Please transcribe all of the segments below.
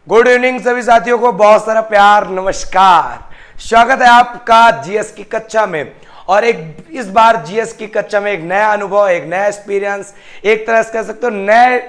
Good evening सभी साथियों को, बहुत सारा प्यार, नमस्कार। स्वागत है आपका जीएस की कक्षा में। और इस बार जीएस की कक्षा में एक नया अनुभव, एक नया एक्सपीरियंस, एक तरह से कह सकते हो नए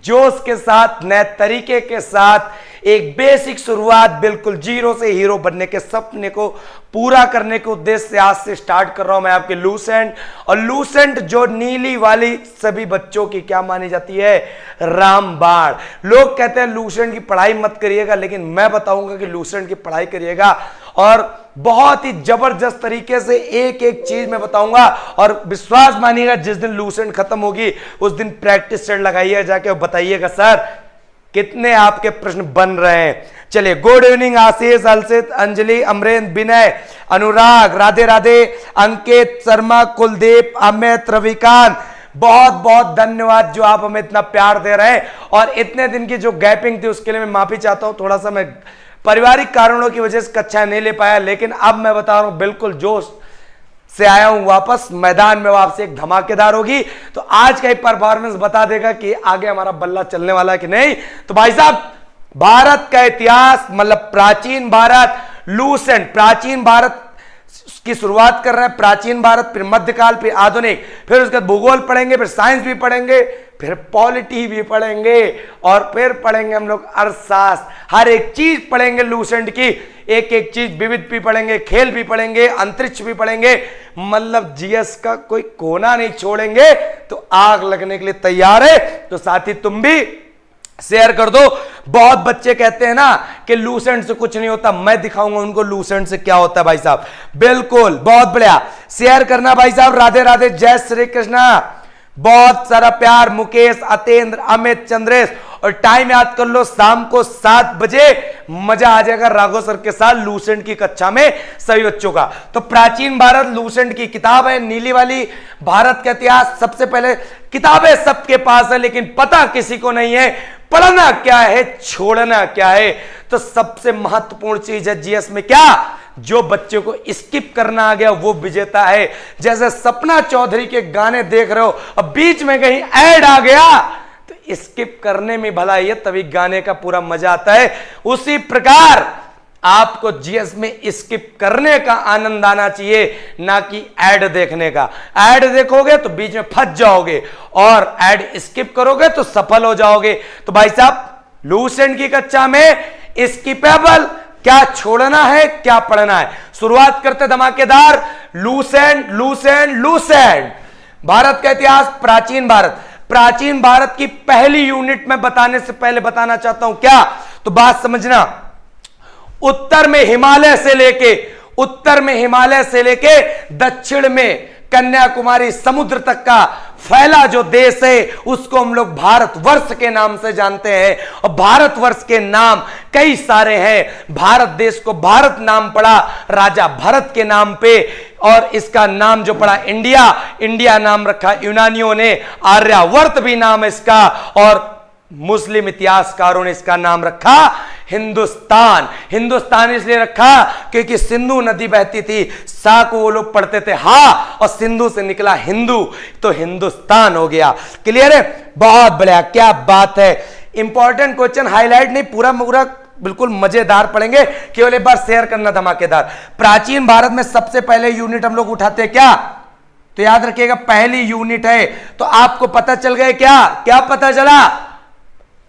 जोश के साथ, नए तरीके के साथ, एक बेसिक शुरुआत, बिल्कुल जीरो से हीरो बनने के सपने को पूरा करने के उद्देश्य से आज से स्टार्ट कर रहा हूं मैं आपके लूसेंट। और लूसेंट जो नीली वाली सभी बच्चों की क्या मानी जाती है, रामबाण। लोग कहते हैं लूसेंट की पढ़ाई मत करिएगा, लेकिन मैं बताऊंगा कि लूसेंट की पढ़ाई करिएगा और बहुत ही जबरदस्त तरीके से एक एक चीज मैं बताऊंगा। और विश्वास मानिएगा, जिस दिन लूसेंट खत्म होगी उस दिन प्रैक्टिस सेट लगाइएगा जाके और बताइएगा सर कितने आपके प्रश्न बन रहे हैं। चलिए, गुड इवनिंग आशीष, अलसित, अंजलि, अमरेंद्र, विनय, अनुराग, राधे राधे, अंकित, शर्मा, कुलदीप, अमित, रविकांत, बहुत बहुत धन्यवाद जो आप हमें इतना प्यार दे रहे हैं। और इतने दिन की जो गैपिंग थी उसके लिए मैं माफी चाहता हूं, थोड़ा सा मैं पारिवारिक कारणों की वजह से कक्षा नहीं ले पाया, लेकिन अब मैं बता रहा हूं बिल्कुल जोश से आया हूं वापस मैदान में। वापस एक धमाकेदार होगी, तो आज का ही परफॉर्मेंस बता देगा कि आगे हमारा बल्ला चलने वाला है कि नहीं। तो भाई साहब, भारत का इतिहास मतलब प्राचीन भारत, लूसेंट, प्राचीन भारत की शुरुआत कर रहे हैं। प्राचीन भारत, फिर मध्यकाल, फिर आधुनिक, फिर उसके बाद भूगोल पढ़ेंगे, फिर साइंस भी पढ़ेंगे, फिर पॉलिटी भी पढ़ेंगे और फिर पढ़ेंगे हम लोग अर्थशास्त्र। हर एक चीज पढ़ेंगे लूसेंट की, एक एक चीज, विविध भी पढ़ेंगे, खेल भी पढ़ेंगे, अंतरिक्ष भी पढ़ेंगे, मतलब जीएस का कोई कोना नहीं छोड़ेंगे। तो आग लगने के लिए तैयार है तो साथी तुम भी शेयर कर दो। बहुत बच्चे कहते हैं ना कि लूसेंट से कुछ नहीं होता, मैं दिखाऊंगा उनको लूसेंट से क्या होता है भाई साहब। बिल्कुल, बहुत बढ़िया, शेयर करना भाई साहब। राधे राधे, जय श्री कृष्णा, बहुत सारा प्यार। मुकेश, अतेंद्र, अमित, चंद्रेश, और टाइम याद कर लो, शाम को 7 बजे मजा आ जाएगा राघव सर के साथ लूसेंट की कक्षा में सभी बच्चों का। तो प्राचीन भारत लूसेंट की किताब है, नीली वाली, भारत का इतिहास। सबसे पहले किताबें सबके पास है, लेकिन पता किसी को नहीं है पढ़ना क्या है, छोड़ना क्या है। तो सबसे महत्वपूर्ण चीज है जीएस में क्या, जो बच्चे को स्किप करना आ गया वो विजेता है। जैसे सपना चौधरी के गाने देख रहे हो और बीच में कहीं ऐड आ गया तो स्किप करने में भला ये तभी गाने का पूरा मजा आता है। उसी प्रकार आपको जीएस में स्किप करने का आनंद आना चाहिए, ना कि ऐड देखने का। ऐड देखोगे तो बीच में फंस जाओगे और ऐड स्किप करोगे तो सफल हो जाओगे। तो भाई साहब, लूसेंट की कक्षा में स्किपेबल क्या छोड़ना है, क्या पढ़ना है, शुरुआत करते धमाकेदार। लूसेंट लूसेंट लूसेंट, भारत का इतिहास, प्राचीन भारत। प्राचीन भारत की पहली यूनिट में बताने से पहले बताना चाहता हूं क्या, तो बात समझना। उत्तर में हिमालय से लेके दक्षिण में कन्याकुमारी समुद्र तक का फैला जो देश है उसको हम लोग भारतवर्ष के नाम से जानते हैं। और भारतवर्ष के नाम कई सारे हैं। भारत देश को भारत नाम पड़ा राजा भरत के नाम पे, और इसका नाम जो पड़ा इंडिया, इंडिया नाम रखा यूनानियों ने, आर्यावर्त भी नाम है इसका, और मुस्लिम इतिहासकारों ने इसका नाम रखा हिंदुस्तान। हिंदुस्तान इसलिए रखा क्योंकि सिंधु नदी बहती थी, सा को वो लोग पढ़ते थे हा, और सिंधु से निकला हिंदू, तो हिंदुस्तान हो गया। क्लियर है, बहुत बढ़िया, क्या बात है। इंपॉर्टेंट क्वेश्चन, हाईलाइट नहीं, पूरा बिल्कुल मजेदार पढ़ेंगे, केवल एक बार शेयर करना धमाकेदार। प्राचीन भारत में सबसे पहले यूनिट हम लोग उठाते हैं क्या, तो याद रखिएगा पहली यूनिट है। तो आपको पता चल गया क्या, क्या पता चला,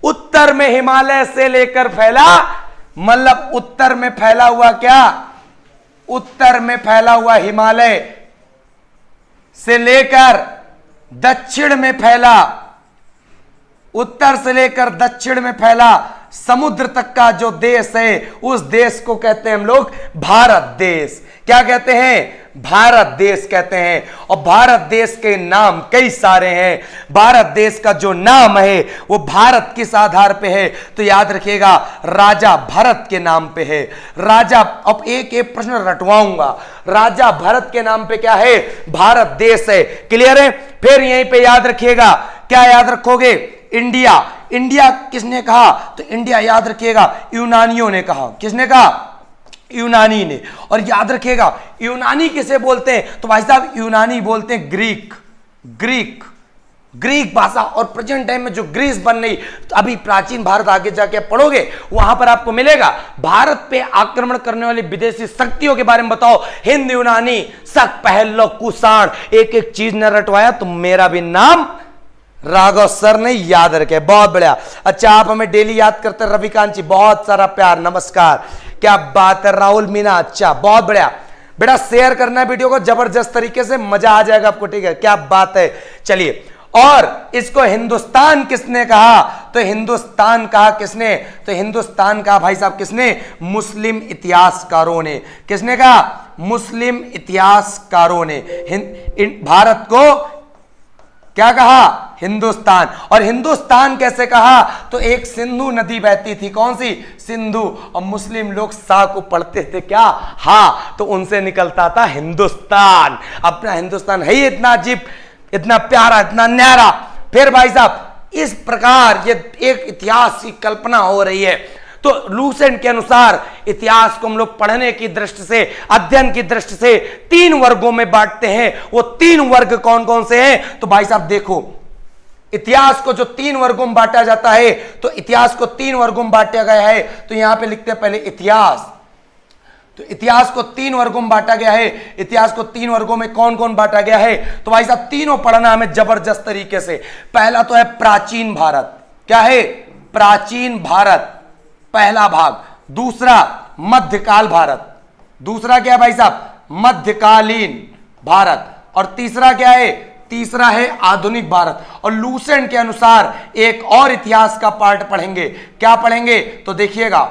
उत्तर में हिमालय से लेकर फैला, मतलब उत्तर में फैला हुआ क्या, उत्तर में फैला हुआ हिमालय से लेकर दक्षिण में फैला, उत्तर से लेकर दक्षिण में फैला समुद्र तक का जो देश है उस देश को कहते हैं हम लोग भारत देश। क्या कहते हैं, भारत देश कहते हैं। और भारत देश के नाम कई सारे हैं। भारत देश का जो नाम है वो भारत किस आधार पे है, तो याद रखिएगा राजा भरत के नाम पे है। राजा, अब एक एक प्रश्न रटवाऊंगा, राजा भरत के नाम पे क्या है, भारत देश है। क्लियर है, फिर यहीं पे याद रखिएगा, क्या याद रखोगे, इंडिया। इंडिया किसने कहा, तो इंडिया याद रखिएगा यूनानियों ने कहा। किसने कहा, यूनानी ने। और याद रखिएगा यूनानी किसे बोलते हैं, तो भाई साहब यूनानी बोलते हैं ग्रीक, ग्रीक, ग्रीक भाषा और प्रेजेंट टाइम में जो ग्रीस बन रही, तो अभी प्राचीन भारत आगे जाके पढ़ोगे वहां पर आपको मिलेगा। भारत पे आक्रमण करने वाली विदेशी शक्तियों के बारे में बताओ। हिंद, यूनानी, शक, पहलो, कुषाण, एक एक चीज न रटवाया तो मेरा भी नाम राघव सर ने याद रखे। बहुत बढ़िया। अच्छा, आप हमें डेली याद करते हैं रविकांत जी, बहुत सारा प्यार, नमस्कार, क्या बात है। राहुल मीना, अच्छा बहुत बढ़िया बेटा, शेयर करना है वीडियो को जबरदस्त तरीके से, मजा आ जाएगा आपको, ठीक है, क्या बात है। चलिए, और इसको हिंदुस्तान किसने कहा? तो हिंदुस्तान कहा किसने? तो हिंदुस्तान कहा भाई साहब किसने? मुस्लिम इतिहासकारों ने। किसने कहा? मुस्लिम इतिहासकारों ने भारत को क्या कहा? हिंदुस्तान। और हिंदुस्तान कैसे कहा? तो एक सिंधु नदी बहती थी, कौन सी? सिंधु, और मुस्लिम लोग सा को पढ़ते थे क्या? हाँ, तो उनसे निकलता था हिंदुस्तान। अपना हिंदुस्तान है ही इतना अजीब, इतना प्यारा, इतना न्यारा। फिर भाई साहब इस प्रकार ये एक इतिहास की कल्पना हो रही है। तो लूसेंट के अनुसार इतिहास को हम लोग पढ़ने की दृष्टि से, अध्ययन की दृष्टि से 3 वर्गों में बांटते हैं। वो 3 वर्ग कौन कौन से हैं? तो भाई साहब देखो, इतिहास को जो 3 वर्गों में बांटा जाता है, तो इतिहास को 3 वर्गों में बांटा गया है। तो यहां पे लिखते हैं पहले इतिहास। तो इतिहास को 3 वर्गों में बांटा गया है। इतिहास को 3 वर्गों में कौन कौन बांटा गया है? तो भाई साहब तीनों पढ़ना हमें जबरदस्त तरीके से। पहला तो है प्राचीन भारत। क्या है? प्राचीन भारत, पहला भाग। दूसरा मध्यकाल भारत। दूसरा क्या है भाई साहब? मध्यकालीन भारत। और तीसरा क्या है? तीसरा है आधुनिक भारत। और लूसेंट के अनुसार एक और इतिहास का पार्ट पढ़ेंगे। क्या पढ़ेंगे? तो देखिएगा,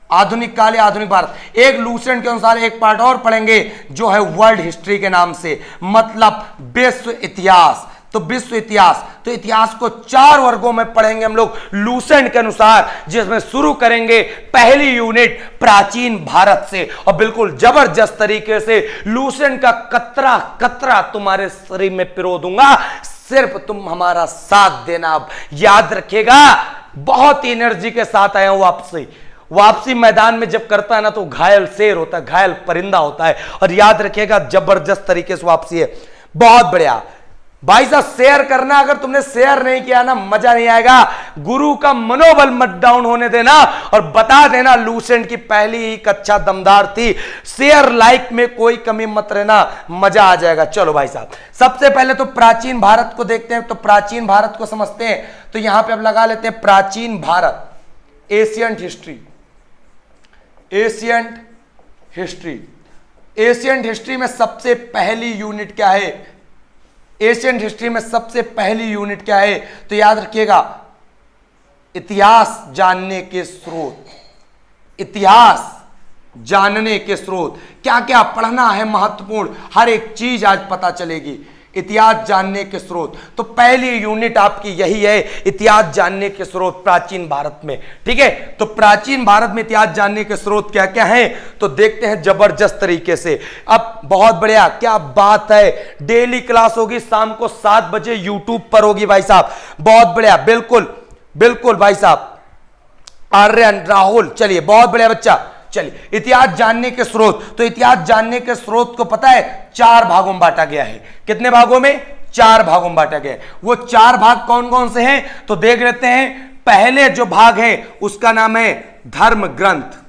आधुनिक काल या आधुनिक भारत। एक लूसेंट के अनुसार एक पार्ट और पढ़ेंगे जो है वर्ल्ड हिस्ट्री के नाम से, मतलब विश्व इतिहास। तो विश्व इतिहास, तो इतिहास को 4 वर्गों में पढ़ेंगे हम लोग लूसेंट के अनुसार, जिसमें शुरू करेंगे पहली यूनिट प्राचीन भारत से। और बिल्कुल जबरदस्त तरीके से लूसेंट का कतरा कतरा तुम्हारे शरीर में पिरो दूंगा, सिर्फ तुम हमारा साथ देना। अब याद रखिएगा, बहुत ही एनर्जी के साथ आया हूं वापसी। वापसी मैदान में जब करता है ना, तो घायल शेर होता है, घायल परिंदा होता है। और याद रखिएगा, जबरदस्त तरीके से वापसी है। बहुत बढ़िया भाई साहब, शेयर करना। अगर तुमने शेयर नहीं किया ना, मजा नहीं आएगा। गुरु का मनोबल मत डाउन होने देना, और बता देना लूसेंट की पहली ही कक्षा दमदार थी। शेयर लाइक में कोई कमी मत रहना, मजा आ जाएगा। चलो भाई साहब, सबसे पहले तो प्राचीन भारत को देखते हैं। तो प्राचीन भारत को समझते हैं, तो यहां पे अब लगा लेते हैं प्राचीन Bharat, ancient history. Ancient history, ancient history में सबसे पहली यूनिट क्या है? एशियंट हिस्ट्री में सबसे पहली यूनिट क्या है? तो याद रखिएगा, इतिहास जानने के स्रोत। इतिहास जानने के स्रोत, क्या क्या पढ़ना है महत्वपूर्ण, हर एक चीज आज पता चलेगी। इतिहास जानने के स्रोत, तो पहली यूनिट आपकी यही है, इतिहास जानने के स्रोत प्राचीन भारत में। ठीक है, तो प्राचीन भारत में इतिहास जानने के स्रोत क्या क्या हैं, तो देखते हैं जबरदस्त तरीके से। अब बहुत बढ़िया, क्या बात है, डेली क्लास होगी शाम को 7 बजे यूट्यूब पर होगी भाई साहब। बहुत बढ़िया, बिल्कुल बिल्कुल भाई साहब। आर्यन, राहुल, चलिए बहुत बढ़िया बच्चा। चलिए, इतिहास जानने के स्रोत, तो इतिहास जानने के स्रोत को पता है 4 भागों में बांटा गया है। कितने भागों में? 4 भागों में बांटा गया है। वो 4 भाग कौन कौन से हैं, तो देख लेते हैं। पहले जो भाग है उसका नाम है धर्म ग्रंथ।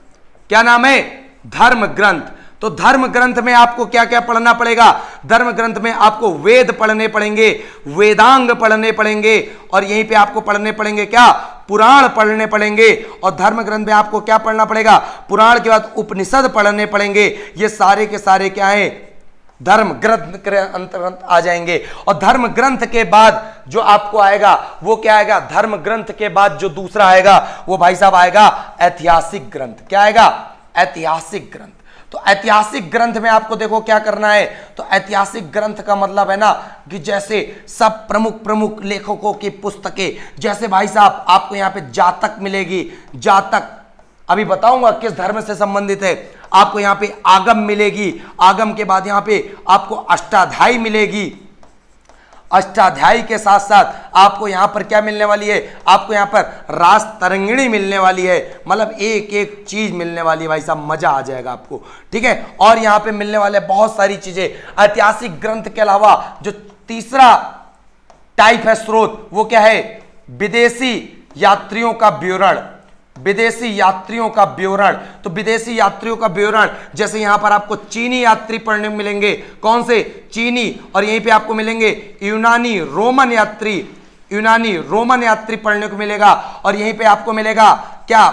क्या नाम है? धर्म ग्रंथ। तो धर्म ग्रंथ में आपको क्या क्या पढ़ना पड़ेगा? धर्म ग्रंथ में आपको वेद पढ़ने पड़ेंगे, वेदांग पढ़ने पड़ेंगे, और यहीं पे आपको पढ़ने पड़ेंगे क्या? पुराण पढ़ने पड़ेंगे। और धर्म ग्रंथ में आपको क्या पढ़ना पड़ेगा? पुराण के बाद उपनिषद पढ़ने पड़ेंगे। ये सारे के सारे क्या है? धर्म ग्रंथ के अंतर्गत आ जाएंगे। और धर्म ग्रंथ के बाद जो आपको आएगा वो क्या आएगा? धर्म ग्रंथ के बाद जो दूसरा आएगा वो भाई साहब आएगा ऐतिहासिक ग्रंथ। क्या आएगा? ऐतिहासिक ग्रंथ। तो ऐतिहासिक ग्रंथ में आपको देखो क्या करना है। तो ऐतिहासिक ग्रंथ का मतलब है ना कि जैसे सब प्रमुख प्रमुख लेखकों की पुस्तकें, जैसे भाई साहब आपको यहाँ पे जातक मिलेगी। जातक अभी बताऊंगा किस धर्म से संबंधित है। आपको यहाँ पे आगम मिलेगी। आगम के बाद यहाँ पे आपको अष्टाध्यायी मिलेगी। अष्टाध्यायी के साथ साथ आपको यहां पर क्या मिलने वाली है? आपको यहां पर रास तरंगिणी मिलने वाली है। मतलब एक एक चीज मिलने वाली है भाई साहब, मजा आ जाएगा आपको। ठीक है, और यहां पे मिलने वाले बहुत सारी चीजें। ऐतिहासिक ग्रंथ के अलावा जो तीसरा टाइप है स्रोत, वो क्या है? विदेशी यात्रियों का विवरण, विदेशी यात्रियों का विवरण। तो विदेशी यात्रियों का विवरण, जैसे यहां पर आपको चीनी यात्री पढ़ने को मिलेंगे, कौन से? चीनी। और यहीं पे आपको मिलेंगे यूनानी रोमन यात्री, यूनानी रोमन यात्री पढ़ने को मिलेगा। और यहीं पे आपको मिलेगा क्या?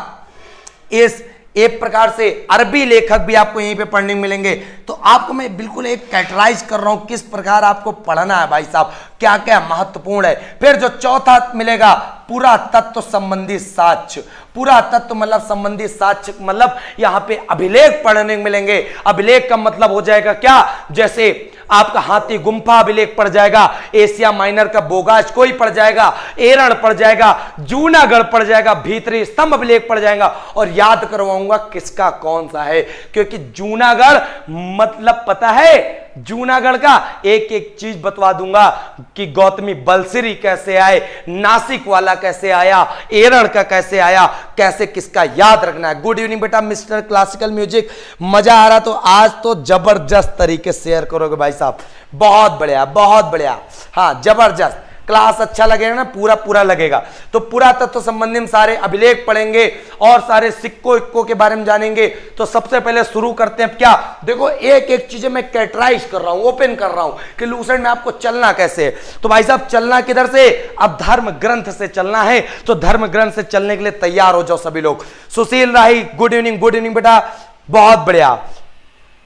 इस एक प्रकार से अरबी लेखक भी आपको यहीं पे पढ़ने को मिलेंगे। तो आपको मैं बिल्कुल एक कैटेगराइज कर रहा हूं किस प्रकार आपको पढ़ना है भाई साहब, क्या क्या महत्वपूर्ण है। फिर जो चौथा मिलेगा, पुरातत्व संबंधी साक्ष्य। पुरातत्व मतलब संबंधी साक्ष्य, मतलब यहां पे अभिलेख पढ़ने को मिलेंगे। अभिलेख का मतलब हो जाएगा क्या? जैसे आपका हाथी गुम्फा अभिलेख पड़ जाएगा, एशिया माइनर का बोगाज कोई पड़ जाएगा, एरण पड़ जाएगा, जूनागढ़ पड़ जाएगा, भीतरी स्तंभ अभिलेख पड़ जाएगा। और याद करवाऊंगा किसका कौन सा है, क्योंकि जूनागढ़ मतलब पता है, जूनागढ़ का एक एक चीज बतवा दूंगा कि गौतमी बलसिरी कैसे आए, नासिक वाला कैसे आया, एरण का कैसे आया, कैसे किसका याद रखना है। गुड इवनिंग बेटा मिस्टर क्लासिकल म्यूजिक, मजा आ रहा तो आज तो जबरदस्त तरीके से शेयर करोगे भाई साहब, बहुत बढ़िया बहुत बढ़िया। हाँ जबरदस्त क्लास अच्छा लगेगा ना, पूरा पूरा लगेगा। तो पुरातत्व संबंधी हम सारे अभिलेख पढ़ेंगे और सारे सिक्कों इक्कों के बारे में जानेंगे। तो सबसे पहले शुरू करते हैं क्या? देखो एक एक चीजें मैं कैटेगराइज कर रहा हूं, ओपन कर रहा हूं कि लूसेंट में आपको चलना कैसे है। तो भाई साहब चलना किधर से? अब धर्म ग्रंथ से चलना है। तो धर्म ग्रंथ से चलने के लिए तैयार हो जाओ सभी लोग। सुशील राही गुड इवनिंग बेटा, बहुत बढ़िया।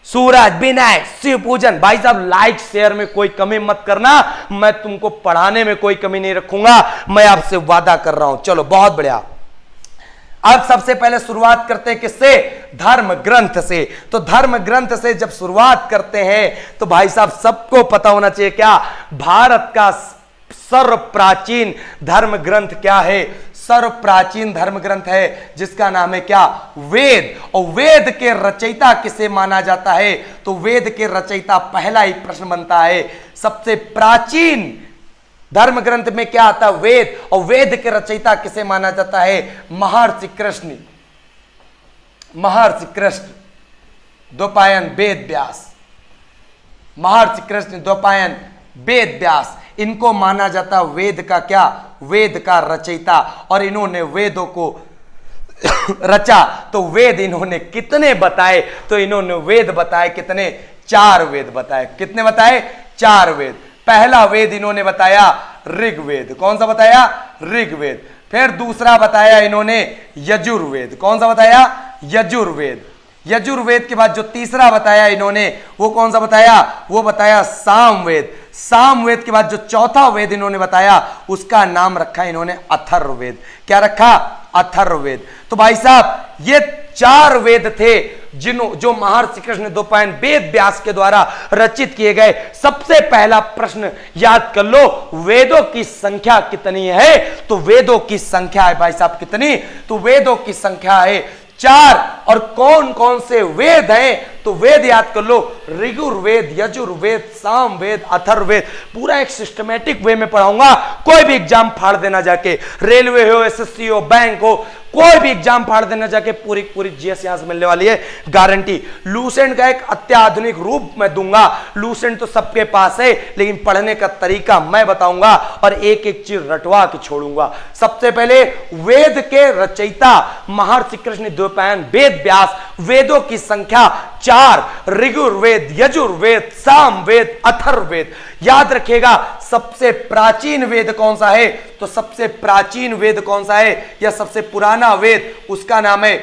सूरज विनय शिव पूजन, भाई साहब लाइक शेयर में कोई कमी मत करना, मैं तुमको पढ़ाने में कोई कमी नहीं रखूंगा, मैं आपसे वादा कर रहा हूं। चलो बहुत बढ़िया। अब सबसे पहले शुरुआत करते हैं किससे? धर्म ग्रंथ से। तो धर्म ग्रंथ से जब शुरुआत करते हैं तो भाई साहब सबको पता होना चाहिए क्या? भारत का सर्व प्राचीन धर्म ग्रंथ क्या है? सर्व प्राचीन धर्म ग्रंथ है जिसका नाम है क्या? वेद। और वेद के रचयिता किसे माना जाता है? तो वेद के रचयिता, पहला ही प्रश्न बनता है, सबसे प्राचीन धर्म ग्रंथ में क्या आता है? वेद। और वेद के रचयिता किसे माना जाता है? महर्षि कृष्ण, महर्षि कृष्ण द्वैपायन वेद व्यास, महर्षि कृष्ण द्वैपायन वेद व्यास, इनको माना जाता वेद का क्या? वेद का रचयिता। और इन्होंने वेदों को रचा। तो वेद इन्होंने कितने बताए? तो इन्होंने वेद बताए कितने? 4 वेद बताए। कितने बताए? 4 वेद। पहला वेद इन्होंने बताया ऋग्वेद। कौन सा बताया? ऋग्वेद। फिर दूसरा बताया इन्होंने यजुर्वेद। कौन सा बताया? यजुर्वेद। यजुर्वेद के बाद जो तीसरा बताया इन्होंने वो कौन सा बताया? वो बताया सामवेद। सामवेद के बाद जो चौथा वेद इन्होंने बताया उसका नाम रखा इन्होंने अथर्ववेद। क्या रखा? अथर्ववेद। तो भाई साहब ये 4 वेद थे जो महर्षि कृष्ण द्वैपायन वेद व्यास के द्वारा रचित किए गए। सबसे पहला प्रश्न याद कर लो, वेदों की संख्या कितनी है? तो वेदों की संख्या है भाई साहब कितनी? तो वेदों की संख्या है 4। और कौन कौन से वेद हैं? तो वेद याद कर लो, ऋग्वेद, यजुर्वेद, सामवेद, अथर्ववेद। पूरा एक सिस्टमेटिक वे में पढ़ाऊंगा। कोई भी एग्जाम फाड़ देना जाके, रेलवे हो, एसएससी हो, बैंक हो, कोई भी एग्जाम फाड़ देना जाके पूरी पूरी जीएस यहां से मिलने वाली है, गारंटी। लूसेंट का एक अत्याधुनिक रूप मैं दूंगा। लूसेंट तो सबके पास है लेकिन पढ़ने का तरीका मैं बताऊंगा और एक एक चीज रटवा के छोड़ूंगा। सबसे पहले वेद के रचयिता महर्षि कृष्ण द्वैपायन वेद व्यास। वेदों की संख्या 4, ऋग्वेद, यजुर्वेद, सामवेद, अथर्ववेद। याद रखिएगा सबसे प्राचीन वेद कौन सा है? तो सबसे प्राचीन वेद कौन सा है या सबसे पुराना वेद? उसका नाम है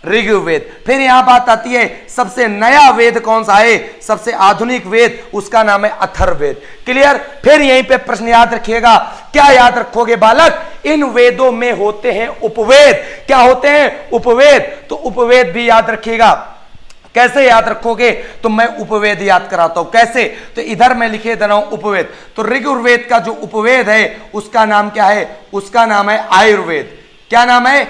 ऋग्वेद। फिर यहां बात आती है सबसे नया वेद कौन सा है? सबसे आधुनिक वेद, उसका नाम है अथर्ववेद। क्लियर? फिर यहीं पे प्रश्न याद रखिएगा। क्या याद रखोगे बालक? इन वेदों में होते हैं उपवेद। क्या होते हैं? उपवेद। तो उपवेद भी याद रखिएगा। कैसे याद रखोगे? तो मैं उपवेद याद कराता हूं। कैसे? तो इधर मैं लिखे दे रहा हूं उपवेद। तो ऋग्वेद का जो उपवेद है उसका नाम क्या है? उसका नाम है आयुर्वेद। क्या नाम है?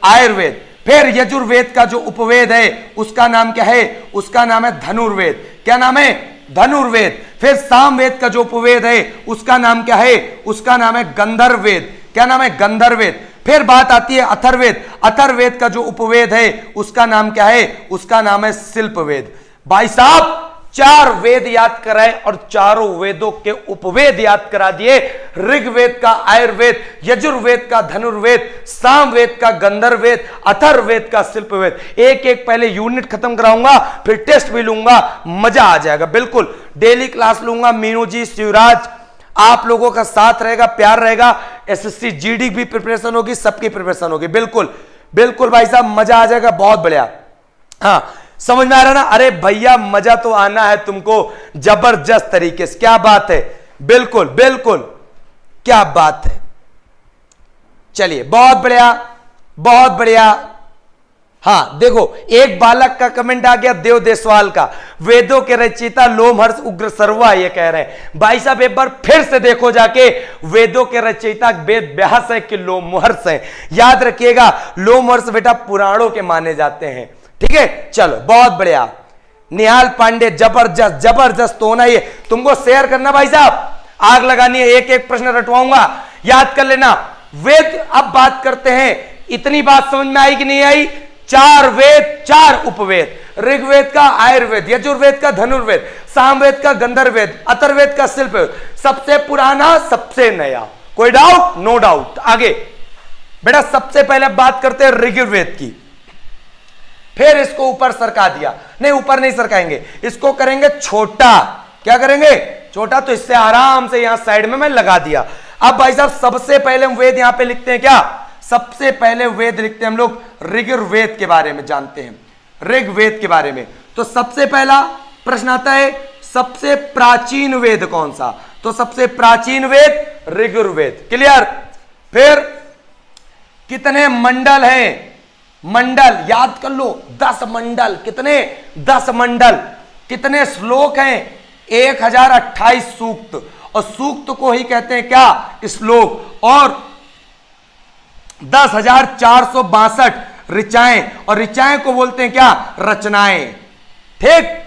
आयुर्वेद। फिर यजुर्वेद का जो उपवेद है उसका नाम क्या है? उसका नाम है धनुर्वेद। क्या नाम है? धनुर्वेद। फिर सामवेद का जो उपवेद है उसका नाम क्या है? उसका नाम है गंधर्ववेद। क्या नाम है? गंधर्ववेद। फिर बात आती है अथर्ववेद। अथर्ववेद का जो उपवेद है उसका नाम क्या है? उसका नाम है शिल्पवेद। भाई साहब 4 वेद याद कराए और चारों वेदों के उपवेद याद करा दिए। ऋग्वेद का आयुर्वेद, यजुर्वेद का धनुर्वेद, सामवेद का गंधर्ववेद, अथर्ववेद का शिल्पवेद। एक एक पहले यूनिट खत्म कराऊंगा, फिर टेस्ट भी लूंगा, मजा आ जाएगा। बिल्कुल डेली क्लास लूंगा। मीनू जी, शिवराज, आप लोगों का साथ रहेगा, प्यार रहेगा। एसएससी जीडी भी प्रिपरेशन होगी, सबकी प्रिपरेशन होगी। बिल्कुल बिल्कुल भाई साहब, मजा आ जाएगा, बहुत बढ़िया। हाँ, समझ में आ रहा ना? अरे भैया मजा तो आना है तुमको जबरदस्त तरीके से। क्या बात है, बिल्कुल बिल्कुल, क्या बात है। चलिए, बहुत बढ़िया बहुत बढ़िया। हाँ देखो, एक बालक का कमेंट आ गया देव देसवाल का, वेदों के रचयिता लोमहर्ष उग्र सर्वा, ये कह रहे हैं। भाई साहब एक बार फिर से देखो जाके, वेदों के रचयिता वेद व्यास है कि लोमहर्ष है। याद रखिएगा, लोमहर्ष बेटा पुराणों के माने जाते हैं। ठीक है, चलो बहुत बढ़िया। निहाल पांडे, जबरदस्त जबरदस्त होना। ये तुमको शेयर करना भाई साहब, आग लगानी है। एक एक प्रश्न रटवाऊंगा, याद कर लेना। वेद, अब बात करते हैं। इतनी बात समझ में आई कि नहीं आई? 4 वेद, 4 उपवेद। ऋग्वेद का आयुर्वेद, यजुर्वेद का धनुर्वेद, सामवेद का गंधर्ववेद, अथर्ववेद का शिल्पवेद। सबसे पुराना, सबसे नया। कोई डाउट? No doubt. आगे बेटा, सबसे पहले बात करते हैं ऋग्वेद की, फिर इसको ऊपर सरका दिया। नहीं, ऊपर नहीं सरकाएंगे, इसको करेंगे छोटा। क्या करेंगे? छोटा। तो इससे आराम से यहां साइड में मैं लगा दिया। अब भाई साहब सबसे पहले हम वेद यहां पे लिखते हैं। क्या? सबसे पहले वेद लिखते हैं हम लोग ऋग्वेद के बारे में जानते हैं, ऋग्वेद के बारे में। तो सबसे पहला प्रश्न आता है, सबसे प्राचीन वेद कौन सा? तो सबसे प्राचीन वेद ऋग्वेद। क्लियर? फिर कितने मंडल हैं? मंडल याद कर लो, 10 मंडल। कितने? 10 मंडल। कितने श्लोक हैं? 1028 सूक्त, और सूक्त को ही कहते हैं क्या? श्लोक। और 10,462 ऋचाएं, और ऋचाएं को बोलते हैं क्या? रचनाएं। ठीक,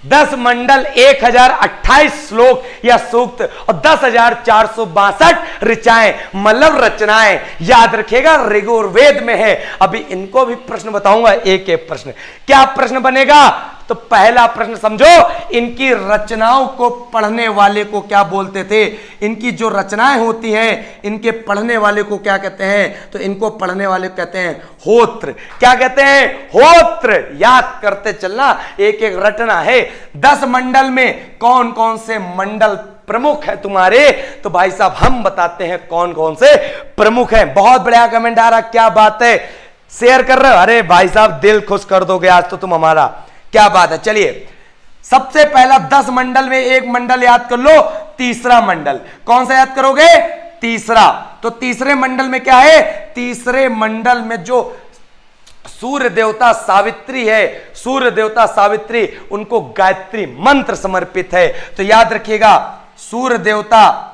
10 मंडल, 1028 श्लोक या सूक्त, और 10,462 ऋचाएं, मतलब रचनाएं। याद रखिएगा, ऋग्वेद में है। अभी इनको भी प्रश्न बताऊंगा, एक एक प्रश्न। क्या प्रश्न बनेगा? तो पहला प्रश्न समझो, इनकी रचनाओं को पढ़ने वाले को क्या बोलते थे? इनकी जो रचनाएं होती हैं, इनके पढ़ने वाले को क्या कहते हैं? तो इनको पढ़ने वाले को कहते हैं होत्र। क्या कहते हैं? होत्र। याद करते चलना, एक एक रटना है। 10 मंडल में कौन कौन से मंडल प्रमुख है तुम्हारे? तो भाई साहब हम बताते हैं कौन कौन से प्रमुख हैं। बहुत बढ़िया कमेंट आ रहा, क्या बात है, शेयर कर रहे हो। अरे भाई साहब दिल खुश कर दोगे आज तो तुम हमारा, क्या बात है। चलिए, सबसे पहला 10 मंडल में एक मंडल याद कर लो, तीसरा मंडल। कौन सा याद करोगे? तीसरा। तो तीसरे मंडल में क्या है? तीसरे मंडल में जो सूर्य देवता सावित्री है, सूर्य देवता सावित्री, उनको गायत्री मंत्र समर्पित है। तो याद रखिएगा, सूर्य देवता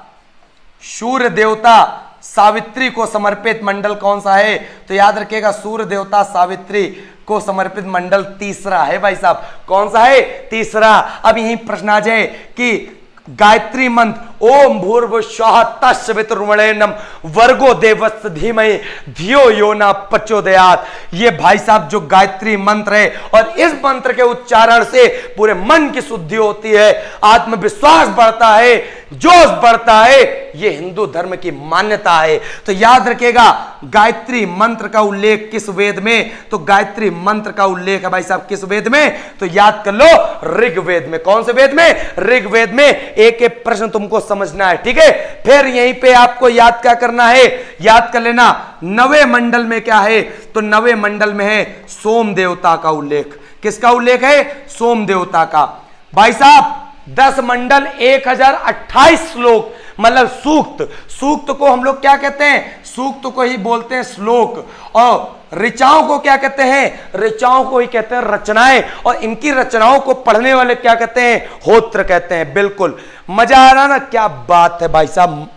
सावित्री को समर्पित मंडल कौन सा है? तो याद रखिएगा, सूर्य देवता सावित्री को समर्पित मंडल तीसरा है। भाई साहब कौन सा है? तीसरा। अब यही प्रश्न आ जाए कि गायत्री मंत्र ओम भूर्भुवस्सुवः तत्सवितुर्वरेण्यं वर्गो देवस्य धीमहि धियो यो न प्रचोदयात्। ये भाई साहब जो गायत्री मंत्र है, और इस मंत्र के उच्चारण से पूरे मन की शुद्धि होती है, आत्मविश्वास बढ़ता है, जोश बढ़ता है। ये हिंदू धर्म की मान्यता है। तो याद रखिएगा, गायत्री मंत्र का उल्लेख किस वेद में? तो गायत्री मंत्र का उल्लेख है भाई साहब किस वेद में? तो याद कर लो, ऋग्वेद में। कौन से वेद में? ऋग्वेद में। एक एक प्रश्न तुमको समझना है, ठीक है। फिर यहीं पे आपको याद क्या करना है? याद कर लेना, 9वें मंडल में क्या है? तो 9वें मंडल में है सोम देवता का उल्लेख। किसका उल्लेख है? सोम देवता का। भाई साहब 10 मंडल, 1028 श्लोक, मतलब सूक्त। सूक्त को हम लोग क्या कहते हैं? सूक्त को ही बोलते हैं श्लोक। और ऋचाओं को क्या कहते हैं? ऋचाओं को ही कहते हैं रचनाएं। और इनकी रचनाओं को पढ़ने वाले क्या कहते हैं? होत्र कहते हैं। बिल्कुल मजा आ रहा ना? क्या बात है भाई साहब,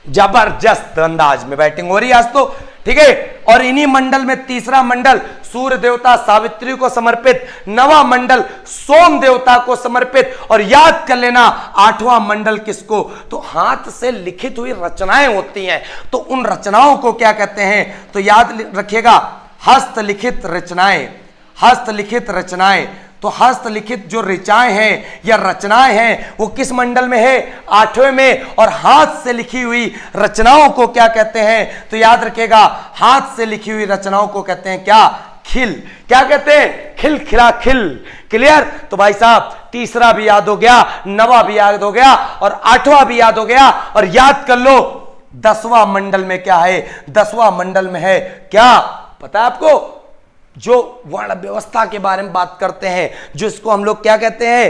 जबरदस्त अंदाज में बैटिंग हो रही है आज तो, ठीक है। और इन्हीं मंडल में तीसरा मंडल सूर्य देवता सावित्री को समर्पित, 9वां मंडल सोम देवता को समर्पित, और याद कर लेना 8वां मंडल किसको? तो हाथ से लिखित हुई रचनाएं होती हैं, तो उन रचनाओं को क्या कहते हैं? तो याद रखिएगा, हस्तलिखित रचनाएं। हस्तलिखित रचनाएं। तो हस्तलिखित जो ऋचाएं हैं या रचनाएं हैं वो किस मंडल में है? 8वें में। और हाथ से लिखी हुई रचनाओं को क्या कहते हैं? तो याद रखिएगा, हाथ से लिखी हुई रचनाओं को कहते हैं क्या? खिल। क्या कहते हैं? खिल खिला खिल। क्लियर? तो भाई साहब तीसरा भी याद हो गया, नवा भी याद हो गया और 8वां भी याद हो गया। और याद कर लो 10वां मंडल में क्या है? 10वां मंडल में है क्या पता है आपको? जो वर्ण व्यवस्था के बारे में बात करते हैं, जो इसको हम लोग क्या कहते हैं?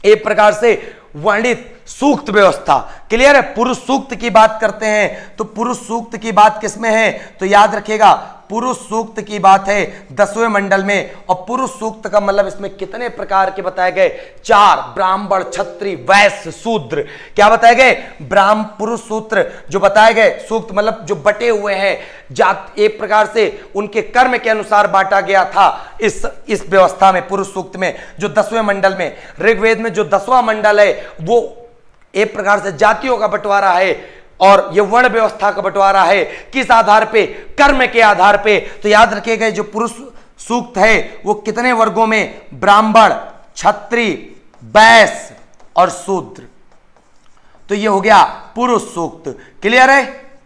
एक प्रकार से वर्णित सूक्त व्यवस्था। क्लियर है? पुरुष सूक्त की बात करते हैं तो पुरुष सूक्त की बात किसमें है? तो याद रखिएगा पुरुष सूक्त की बात है 10वें मंडल में। और पुरुष सूक्त का मतलब इसमें कितने प्रकार के बताए गए? 4, ब्राह्मण, क्षत्रिय, वैश्य, शूद्र। क्या बताए गए? ब्राह्मण, पुरुष सूत्र जो बताए गए, सूक्त मतलब जो बटे हुए हैं जात, एक प्रकार से उनके कर्म के अनुसार बांटा गया था इस व्यवस्था में, पुरुष सूक्त में जो 10वें मंडल में। ऋग्वेद में जो 10वां मंडल है वो एक प्रकार से जातियों का बंटवारा है और ये वर्ण व्यवस्था का बंटवारा है। किस आधार पे? कर्म के आधार पे। तो याद रखिएगा जो पुरुष सूक्त है वो कितने वर्गों में? ब्राह्मण, क्षत्रिय, वैश्य और शूद्र। तो ये हो गया पुरुष सूक्त। क्लियर है?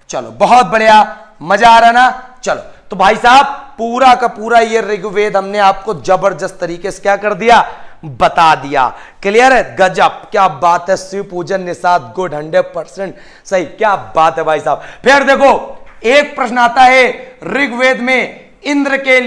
चलो बहुत बढ़िया, मजा आ रहा ना? चलो तो भाई साहब पूरा का पूरा ये ऋग्वेद हमने आपको जबरदस्त तरीके से क्या कर दिया? बता दिया। क्लियर है? गजब, क्या बात है। शिव पूजन निषाद गुड, 100% सही। क्या बात है भाई साहब। फिर देखो एक प्रश्न आता है ऋग्वेद में, इंद्र के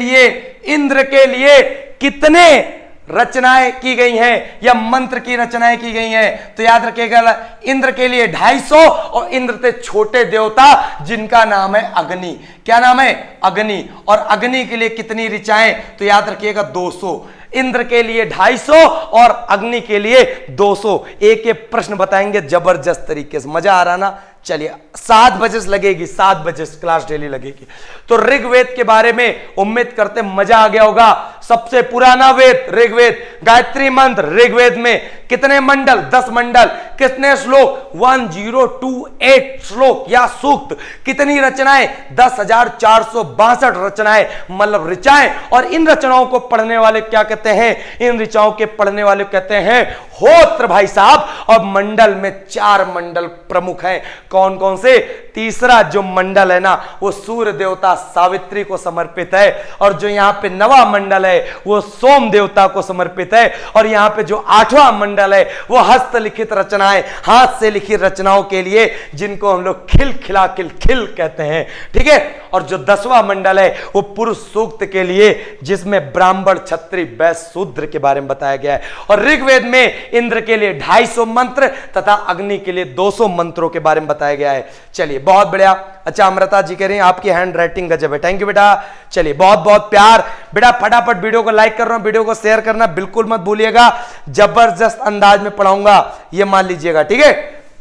लिए कितने रचनाएं की गई हैं या मंत्र की रचनाएं की गई हैं? तो याद रखिएगा इंद्र के लिए 250 और इंद्र से छोटे देवता जिनका नाम है अग्नि। क्या नाम है? अग्नि। और अग्नि के लिए कितनी ऋचाएं? तो याद रखिएगा 200। इंद्र के लिए 250 और अग्नि के लिए 200। एक एक प्रश्न बताएंगे जबरदस्त तरीके से। मजा आ रहा ना? चलिए 7 बजे से लगेगी, 7 बजे से क्लास डेली लगेगी। तो ऋग्वेद के बारे में उम्मीद करते मजा आ गया होगा। सबसे पुराना वेद ऋग्वेद, गायत्री मंत्र ऋग्वेद में कितने मंडल? 10 मंडल। कितने श्लोक? 1028 श्लोक या सूक्त। कितनी रचनाएं? 10,462 रचनाएं मतलब ऋचाएं। और इन रचनाओं को पढ़ने वाले क्या कहते हैं? इन ऋचाओं के पढ़ने वाले कहते हैं होत्र भाई साहब। और मंडल में 4 मंडल प्रमुख हैं। कौन कौन से? तीसरा जो मंडल है ना वो सूर्य देवता सावित्री को समर्पित है। और जो यहां पे 9वां मंडल है वो सोम देवता को समर्पित है। और यहां पे जो 8वां मंडल है वो हस्तलिखित रचनाएं, हाथ से लिखित रचनाओं के लिए, जिनको हम लोग खिल खिला खिल खिल कहते हैं। ठीक है? और जो 10वां मंडल है वो पुरुष सूक्त के लिए, जिसमें ब्राह्मण, क्षत्रिय, वैश्य, शूद्र के बारे में बताया गया है। और ऋग्वेद में इंद्र के लिए 250 मंत्र तथा अग्नि के लिए 200 मंत्रों के बारे में बताया गया है। चलिए बहुत बढ़िया। अच्छा अमृता जी कह रही हैं आपकी हैंड राइटिंग गजब है। थैंक यू बेटा। चलिए बहुत बहुत प्यार बेटा। फटाफट वीडियो को लाइक कर रहा हूं, वीडियो को शेयर करना बिल्कुल मत भूलिएगा। जबरदस्त अंदाज में पढ़ाऊंगा ये मान लीजिएगा। ठीक है?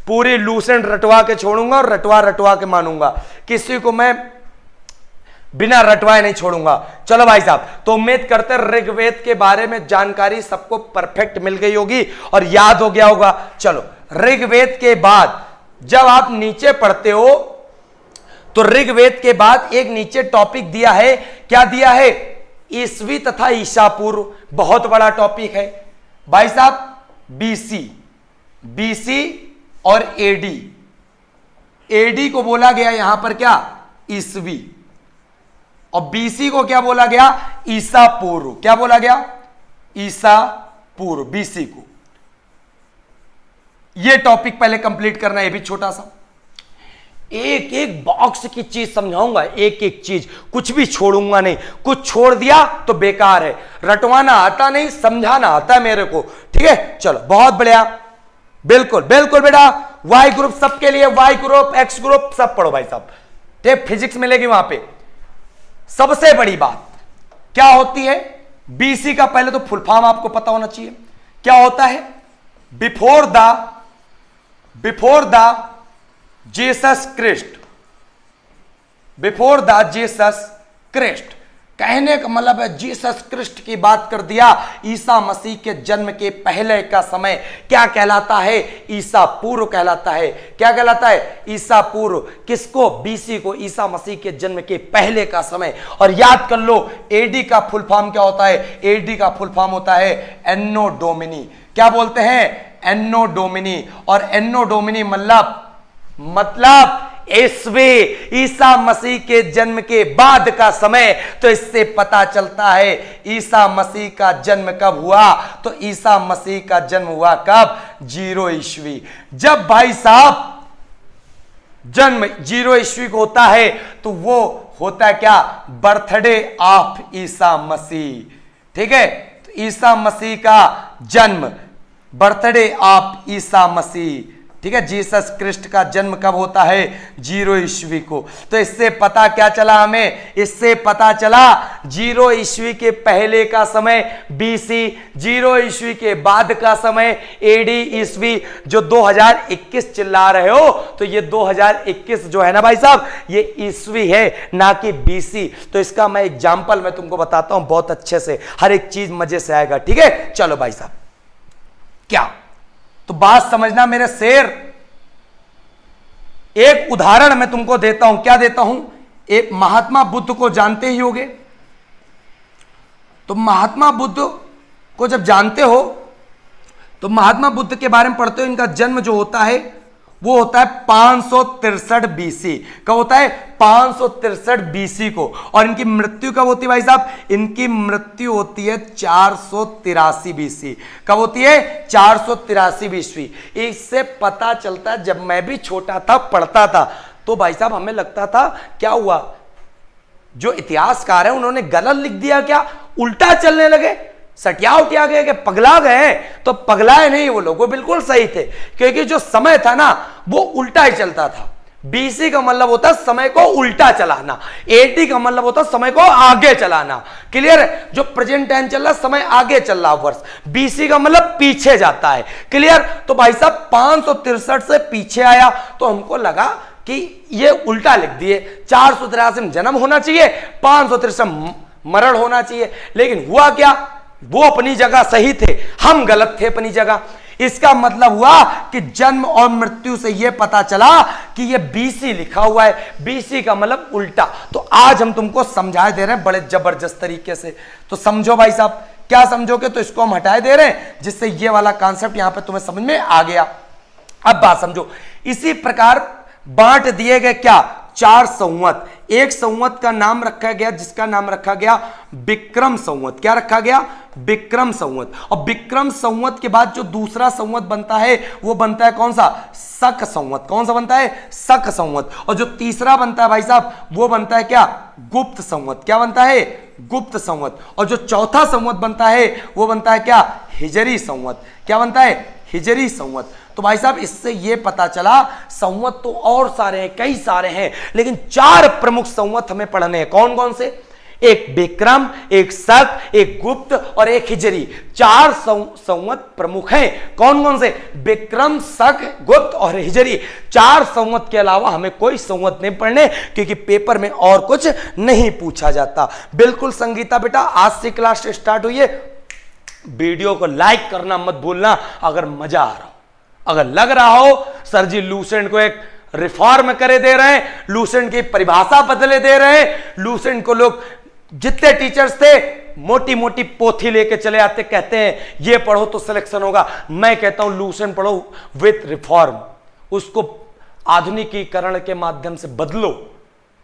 पूरी लूसेंट रटवा के छोड़ूंगा और रटवा के मानूंगा। किसी को मैं बिना रटवाए नहीं छोड़ूंगा। चलो भाई साहब, तो उम्मीद करते हैं ऋग्वेद के बारे में जानकारी सबको परफेक्ट मिल गई होगी और याद हो गया होगा। चलो ऋग्वेद के बाद जब आप नीचे पढ़ते हो तो ऋग्वेद के बाद एक नीचे टॉपिक दिया है। क्या दिया है? ईस्वी तथा ईसा पूर्व। बहुत बड़ा टॉपिक है भाई साहब। बीसी और एडी को बोला गया यहां पर क्या? ईस्वी। और बीसी को क्या बोला गया? ईसा पूर्व। क्या बोला गया? ईसा पूर्व, बीसी को। यह टॉपिक पहले कंप्लीट करना है, भी छोटा सा। एक एक बॉक्स की चीज समझाऊंगा, एक एक चीज, कुछ भी छोड़ूंगा नहीं। कुछ छोड़ दिया तो बेकार है। रटवाना आता नहीं, समझाना आता है मेरे को। ठीक है? चलो बहुत बढ़िया। बिल्कुल बिल्कुल बेटा। वाई ग्रुप सबके लिए, वाई ग्रुप, एक्स ग्रुप सब पढ़ो भाई साहब। ठीक, फिजिक्स मिलेगी वहां पे। सबसे बड़ी बात क्या होती है? बीसी का पहले तो फुल फॉर्म आपको पता होना चाहिए। क्या होता है? Before the Jesus Christ. Before the Jesus Christ कहने का मतलब है जीसस क्रिस्ट की बात कर दिया। ईसा मसीह के जन्म के पहले का समय क्या कहलाता है? ईसा पूर्व कहलाता है। क्या कहलाता है? ईसा पूर्व। किसको? बीसी को, ईसा मसीह के जन्म के पहले का समय। और याद कर लो एडी का फुल फॉर्म क्या होता है? एडी का फुल फॉर्म होता है एन्नो डोमिनी। क्या बोलते हैं? एन्नो डोमिनी। और एन्नो डोमिनी मतलब ईस्वी, ईसा मसीह के जन्म के बाद का समय। तो इससे पता चलता है ईसा मसीह का जन्म कब हुआ? तो ईसा मसीह का जन्म हुआ कब? 0 ईस्वी। जब भाई साहब जन्म 0 ईस्वी को होता है तो वो होता है क्या? Birthday of Isa Masih. ठीक है, तो ईसा मसीह का जन्म, बर्थडे ऑफ ईसा मसीह। ठीक है, जीसस क्रिस्ट का जन्म कब होता है? 0 ईस्वी को। तो इससे पता क्या चला हमें? इससे पता चला 0 ईस्वी के पहले का समय बीसी, 0 ईस्वी के बाद का समय एडी ईस्वी। जो 2021 चिल्ला रहे हो तो ये 2021 जो है ना भाई साहब, ये ईस्वी है ना कि बीसी। तो इसका मैं एग्जाम्पल मैं तुमको बताता हूं बहुत अच्छे से, हर एक चीज मजे से आएगा। ठीक है, चलो भाई साहब, क्या तो बात समझना मेरे शेर। एक उदाहरण मैं तुमको देता हूं। क्या देता हूं? एक महात्मा बुद्ध को जानते ही होगे। तो महात्मा बुद्ध को जब जानते हो तो महात्मा बुद्ध के बारे में पढ़ते हो। इनका जन्म जो होता है वो होता है 563 बीसी। कब होता है? 563 बीसी को। और इनकी मृत्यु कब होती है भाई साहब? इनकी मृत्यु होती है 483 बीसी। कब होती है? 483 बीसी। इससे पता चलता है, जब मैं भी छोटा था पढ़ता था तो भाई साहब हमें लगता था क्या हुआ, जो इतिहासकार है उन्होंने गलत लिख दिया, क्या उल्टा चलने लगे, सटिया उटिया गए, कि पगला गए। तो पगलाए नहीं वो लोग, वो बिल्कुल सही थे, क्योंकि जो समय था ना वो उल्टा ही चलता था। बीसी का मतलब होता है समय को उल्टा चलाना, एटी का मतलब होता है समय को आगे चलाना। क्लियर है? जो प्रेजेंट टाइम चल रहा है, समय आगे चल रहा वर्ष, बीसी का मतलब पीछे जाता है। क्लियर? तो भाई साहब 563 से पीछे आया तो हमको लगा कि ये उल्टा लिख दिए। 483 में जन्म होना चाहिए, 563 मरण होना चाहिए। लेकिन हुआ क्या? वो अपनी जगह सही थे, हम गलत थे अपनी जगह। इसका मतलब हुआ कि जन्म और मृत्यु से यह पता चला कि यह बीसी लिखा हुआ है। बीसी का मतलब उल्टा। तो आज हम तुमको समझाए दे रहे हैं बड़े जबरदस्त तरीके से। तो समझो भाई साहब, क्या समझोगे? तो इसको हम हटाए दे रहे हैं जिससे ये वाला कॉन्सेप्ट यहां पे तुम्हें समझ में आ गया। अब बात समझो, इसी प्रकार बांट दिए गए क्या? 4 संवत। एक संवत का नाम रखा गया जिसका नाम रखा गया विक्रम संवत। क्या रखा गया? विक्रम संवत। और विक्रम संवत के बाद जो दूसरा संवत बनता है वो बनता है कौन सा? शक संवत। कौन सा बनता है? शक संवत। और जो तीसरा बनता है भाई साहब वो बनता है क्या? गुप्त संवत। क्या बनता है? गुप्त संवत। और जो चौथा संवत बनता है वो बनता है क्या? हिजरी संवत। क्या बनता है? हिजरी संवत। तो भाई साहब इससे यह पता चला संवत तो और सारे हैं, कई सारे हैं, लेकिन 4 प्रमुख संवत हमें पढ़ने हैं। कौन कौन से? एक विक्रम, एक शक, एक गुप्त और एक हिजरी। 4 संवत प्रमुख हैं। कौन कौन से? विक्रम, शक, गुप्त और हिजरी। 4 संवत के अलावा हमें कोई संवत नहीं पढ़ने, क्योंकि पेपर में और कुछ नहीं पूछा जाता। बिल्कुल संगीता बेटा, आज से क्लास स्टार्ट हुई है। वीडियो को लाइक करना मत भूलना अगर मजा आ रहा हो। अगर लग रहा हो सर जी लूसेंट को एक रिफॉर्म करे दे रहे हैं, लूसेंट की परिभाषा बदले दे रहे हैं, लूसेंट को लोग जितने टीचर्स थे मोटी मोटी पोथी लेके चले आते, कहते हैं ये पढ़ो तो सिलेक्शन होगा। मैं कहता हूं लूसेंट पढ़ो विथ रिफॉर्म, उसको आधुनिकीकरण के माध्यम से बदलो।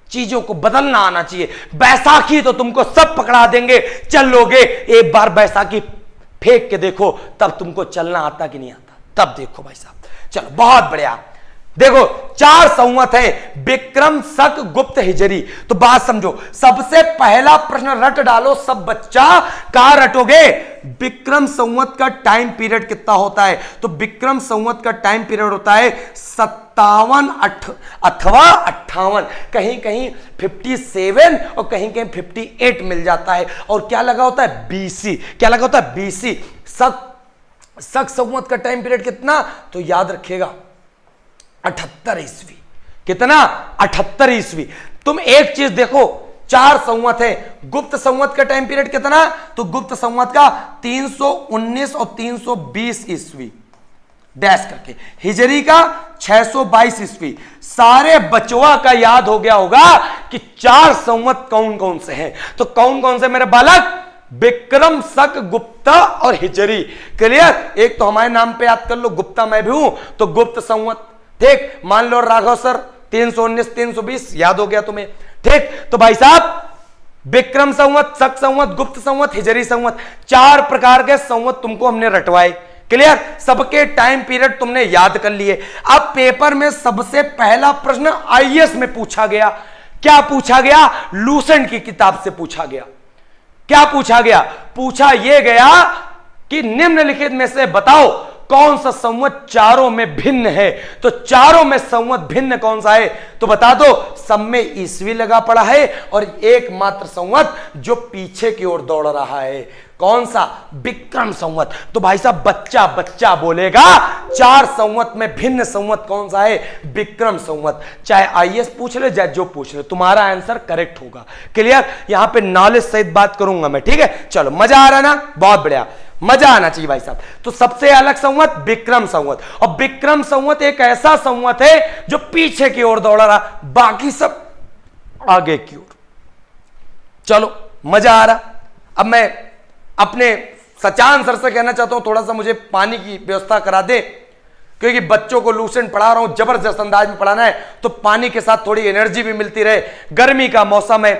चीजों को बदलना आना चाहिए। बैसाखी तो तुमको सब पकड़ा देंगे, चल लोगे। एक बार बैसाखी फेंक के देखो, तब तुमको चलना आता कि नहीं आता, तब देखो भाई साहब। चलो बहुत बढ़िया। देखो 4 संवत हैं, विक्रम, शक, गुप्त, हिजरी। तो बात समझो, सबसे पहला प्रश्न रट डालो सब बच्चा। कहां रटोगे? विक्रम संवत का टाइम पीरियड कितना होता है? तो विक्रम संवत का टाइम पीरियड होता है 57 अथवा 58, कहीं कहीं 57 और कहीं कहीं 58 मिल जाता है। और क्या लगा होता है? बीसी। क्या लगा होता है? बीसी। शक संवत का टाइम पीरियड कितना? तो याद रखिएगा 78 ईस्वी। कितना? 78 ईस्वी। तुम एक चीज देखो, 4 संवत है। गुप्त संवत का टाइम पीरियड कितना? तो गुप्त संवत का 319 और 320 ईस्वी डैश करके, हिजरी का 622 ईस्वी। सारे बचवा का याद हो गया होगा कि 4 संवत कौन कौन से हैं। तो कौन कौन से मेरे बालक? विक्रम, शक, गुप्ता और हिजरी। क्लियर? एक तो हमारे नाम पे याद कर लो, गुप्ता मैं भी हूं तो गुप्त संवत। ठीक, मान लो राघव सर 319 320 याद हो गया तुम्हें। ठीक, तो भाई साहब विक्रम संवत, शक संवत, गुप्त संवत, हिजरी संवत, 4 प्रकार के संवत तुमको हमने रटवाए। क्लियर? सबके टाइम पीरियड तुमने याद कर लिए। अब पेपर में सबसे पहला प्रश्न आईएएस में पूछा गया। क्या पूछा गया? लूसेंट की किताब से पूछा गया। क्या पूछा गया? पूछा यह गया कि निम्नलिखित में से बताओ कौन सा संवत चारों में भिन्न है। तो चारों में संवत भिन्न कौन सा है? तो बता दो। सब में ईस्वी लगा पड़ा है और एकमात्र संवत जो पीछे की ओर दौड़ रहा है, कौन सा? विक्रम संवत। तो भाई साहब बच्चा बच्चा बोलेगा 4 संवत में भिन्न संवत कौन सा है? विक्रम संवत। चाहे आईएएस पूछ ले चाहे जो पूछ ले, तुम्हारा आंसर करेक्ट होगा। क्लियर? यहां पे नॉलेज सहित बात करूंगा मैं। ठीक है, चलो मजा आ रहा ना? बहुत बढ़िया, मजा आना चाहिए भाई साहब। तो सबसे अलग संवत विक्रम संवत, और विक्रम संवत एक ऐसा संवत है जो पीछे की ओर दौड़ रहा, बाकी सब आगे की ओर। चलो मजा आ रहा। अब मैं अपने सचान सर से कहना चाहता हूं थोड़ा सा मुझे पानी की व्यवस्था करा दे, क्योंकि बच्चों को लूसेंट पढ़ा रहा हूं, जबरदस्त अंदाज में पढ़ाना है तो पानी के साथ थोड़ी एनर्जी भी मिलती रहे। गर्मी का मौसम है।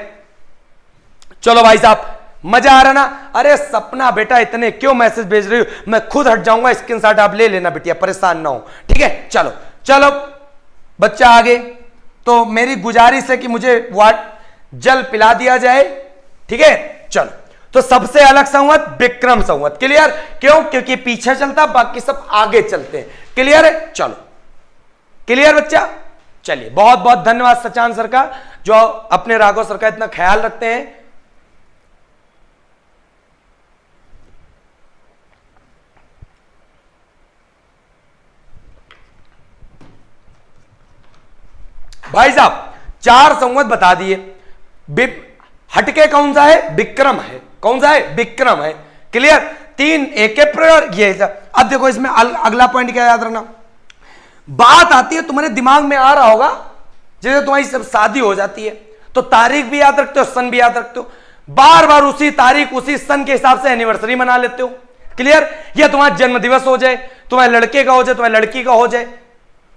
चलो भाई साहब मजा आ रहा ना? अरे सपना बेटा इतने क्यों मैसेज भेज रही हो? मैं खुद हट जाऊंगा, स्क्रीनशॉट आप ले लेना बिटिया, परेशान ना हो। ठीक है, चलो चलो बच्चा आगे। तो मेरी गुजारिश है कि मुझे जल पिला दिया जाए। ठीक है, चलो। तो सबसे अलग संवत विक्रम संवत। क्लियर? क्यों? क्योंकि पीछे चलता, बाकी सब आगे चलते हैं। क्लियर है? चलो क्लियर बच्चा? चलिए, बहुत बहुत धन्यवाद सचान सर का, जो अपने राघव सर का इतना ख्याल रखते हैं। भाई साहब 4 संवत बता दिए। हटके कौन सा है? विक्रम है। कौन सा है? विक्रम है। क्लियर? 3 एक अप्रैल ये। अब देखो इसमें अगला पॉइंट क्या याद रखना, बात आती है तुम्हारे दिमाग में आ रहा होगा जैसे तुम्हारी सब शादी हो जाती है तो तारीख भी याद रखते हो, सन भी याद रखते हो, बार बार उसी तारीख उसी सन के हिसाब से एनिवर्सरी मना लेते हो। क्लियर? या तुम्हारा जन्म दिवस हो जाए, तुम्हारे लड़के का हो जाए, तुम्हारी लड़की का हो जाए।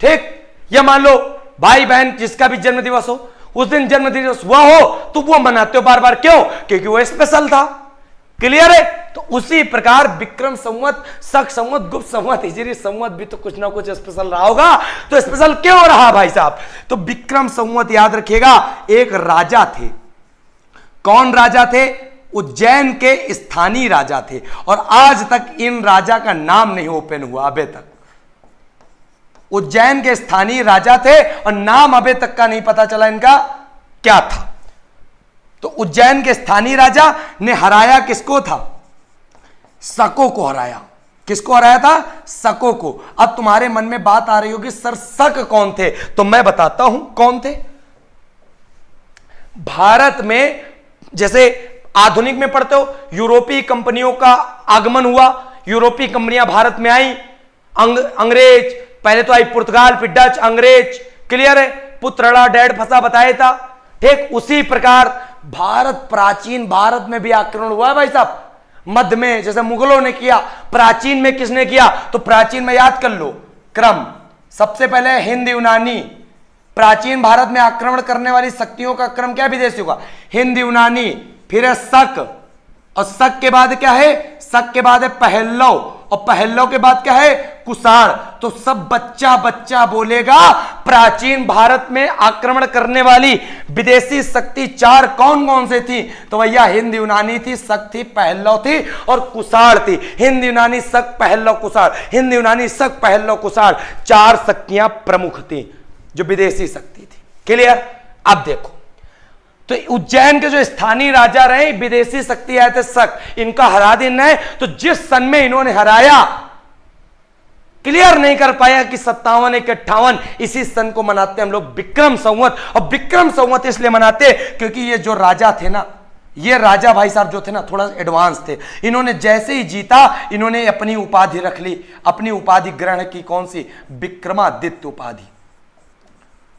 ठीक? या मान लो भाई बहन जिसका भी जन्म दिवस हो, उस दिन जन्म दिवस हुआ हो तो वो मनाते हो बार बार। क्यों? क्योंकि वो स्पेशल था। क्लियर है? तो उसी प्रकार विक्रम संवत, शक संवत, गुप्त संवत, हिजरी संवत भी तो कुछ ना कुछ स्पेशल रहा होगा। तो स्पेशल क्यों रहा भाई साहब? तो विक्रम संवत याद रखिएगा, एक राजा थे। कौन राजा थे? उज्जैन के स्थानीय राजा थे, और आज तक इन राजा का नाम नहीं ओपन हुआ अभी तक। उज्जैन के स्थानीय राजा थे और नाम अभी तक का नहीं पता चला इनका क्या था। तो उज्जैन के स्थानीय राजा ने हराया किसको था? शकों को हराया। किसको हराया था? शकों को। अब तुम्हारे मन में बात आ रही होगी सर शक कौन थे? तो मैं बताता हूं कौन थे। भारत में जैसे आधुनिक में पढ़ते हो यूरोपीय कंपनियों का आगमन हुआ, यूरोपीय कंपनियां भारत में आई, अंग्रेज पहले तो आई पुर्तगाल फिर डच अंग्रेज। क्लियर है? पुत्रड़ा डैड फंसा बताया था। ठीक उसी प्रकार भारत प्राचीन भारत में भी आक्रमण हुआ है भाई साहब। मध्य में जैसे मुगलों ने किया, प्राचीन में किसने किया? तो प्राचीन में याद कर लो क्रम, सबसे पहले हिंद यूनानी। प्राचीन भारत में आक्रमण करने वाली शक्तियों का क्रम क्या विदेशी होगा? हिंद यूनानी, फिर है शक, और शक के बाद क्या है? शक के बाद है पहल्लव, और पहल्लव के बाद क्या है? कुषाण। तो सब बच्चा बच्चा बोलेगा प्राचीन भारत में आक्रमण करने वाली विदेशी शक्ति 4 कौन कौन से थी? तो भैया हिंद यूनानी थी, शक थी, पहल्लव थी और कुषाण थी। हिंद यूनानी, शक, पहल्लव, कुषाण। हिंद यूनानी, शक, पहल्लव, कुषाण, 4 शक्तियां प्रमुख थी जो विदेशी शक्ति थी। क्लियर? अब देखो तो उज्जैन के जो स्थानीय राजा रहे विदेशी शक्ति आए थे शक, इनका हरा देना है। तो जिस सन में इन्होंने हराया क्लियर नहीं कर पाया कि 57 एक 58 इसी सन को मनाते हम लोग विक्रम संवत। और विक्रम संवत इसलिए मनाते क्योंकि ये जो राजा थे ना, ये राजा भाई साहब जो थे ना थोड़ा एडवांस थे। इन्होंने जैसे ही जीता इन्होंने अपनी उपाधि रख ली, अपनी उपाधि ग्रहण की। कौन सी? विक्रमादित्य उपाधि।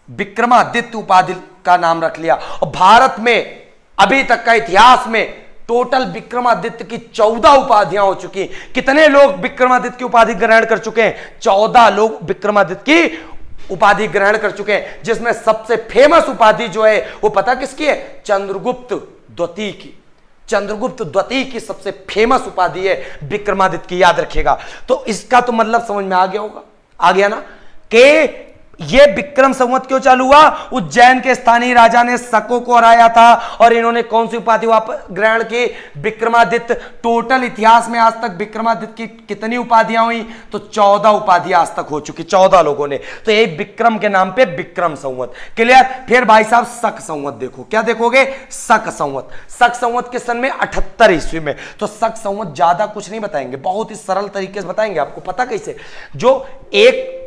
विक्रमादित्य उपाधि का नाम रख लिया। और भारत में अभी तक का इतिहास में टोटल विक्रमादित्य की 14 उपाधियां हो चुकी। कितने लोग विक्रमादित्य की उपाधि ग्रहण कर चुके हैं? 14 लोग विक्रमादित्य की उपाधि ग्रहण कर चुके हैं, जिसमें सबसे फेमस उपाधि जो है वो पता किसकी है? चंद्रगुप्त द्वितीय की। चंद्रगुप्त द्वितीय की सबसे फेमस उपाधि है विक्रमादित्य की, याद रखिएगा। तो इसका तो मतलब समझ में आ गया होगा, आ गया ना, कि ये विक्रम संवत क्यों चालू हुआ? उज्जैन के स्थानीय राजा ने शकों को हराया था और इन्होंने कौन सी उपाधि वापस ग्रहण की? विक्रमादित्य। टोटल इतिहास में आज तक विक्रमादित्य की कितनी उपाधियां हुई? तो 14 उपाधियां आज तक हो चुकी, 14 लोगों ने। तो ये विक्रम के नाम पे विक्रम संवत। क्लियर? फिर भाई साहब शक संवत देखो, क्या देखोगे? शक संवत। शक संवत के सन में 78 ईस्वी में। तो शक संवत ज्यादा कुछ नहीं बताएंगे, बहुत ही सरल तरीके से बताएंगे। आपको पता कैसे? जो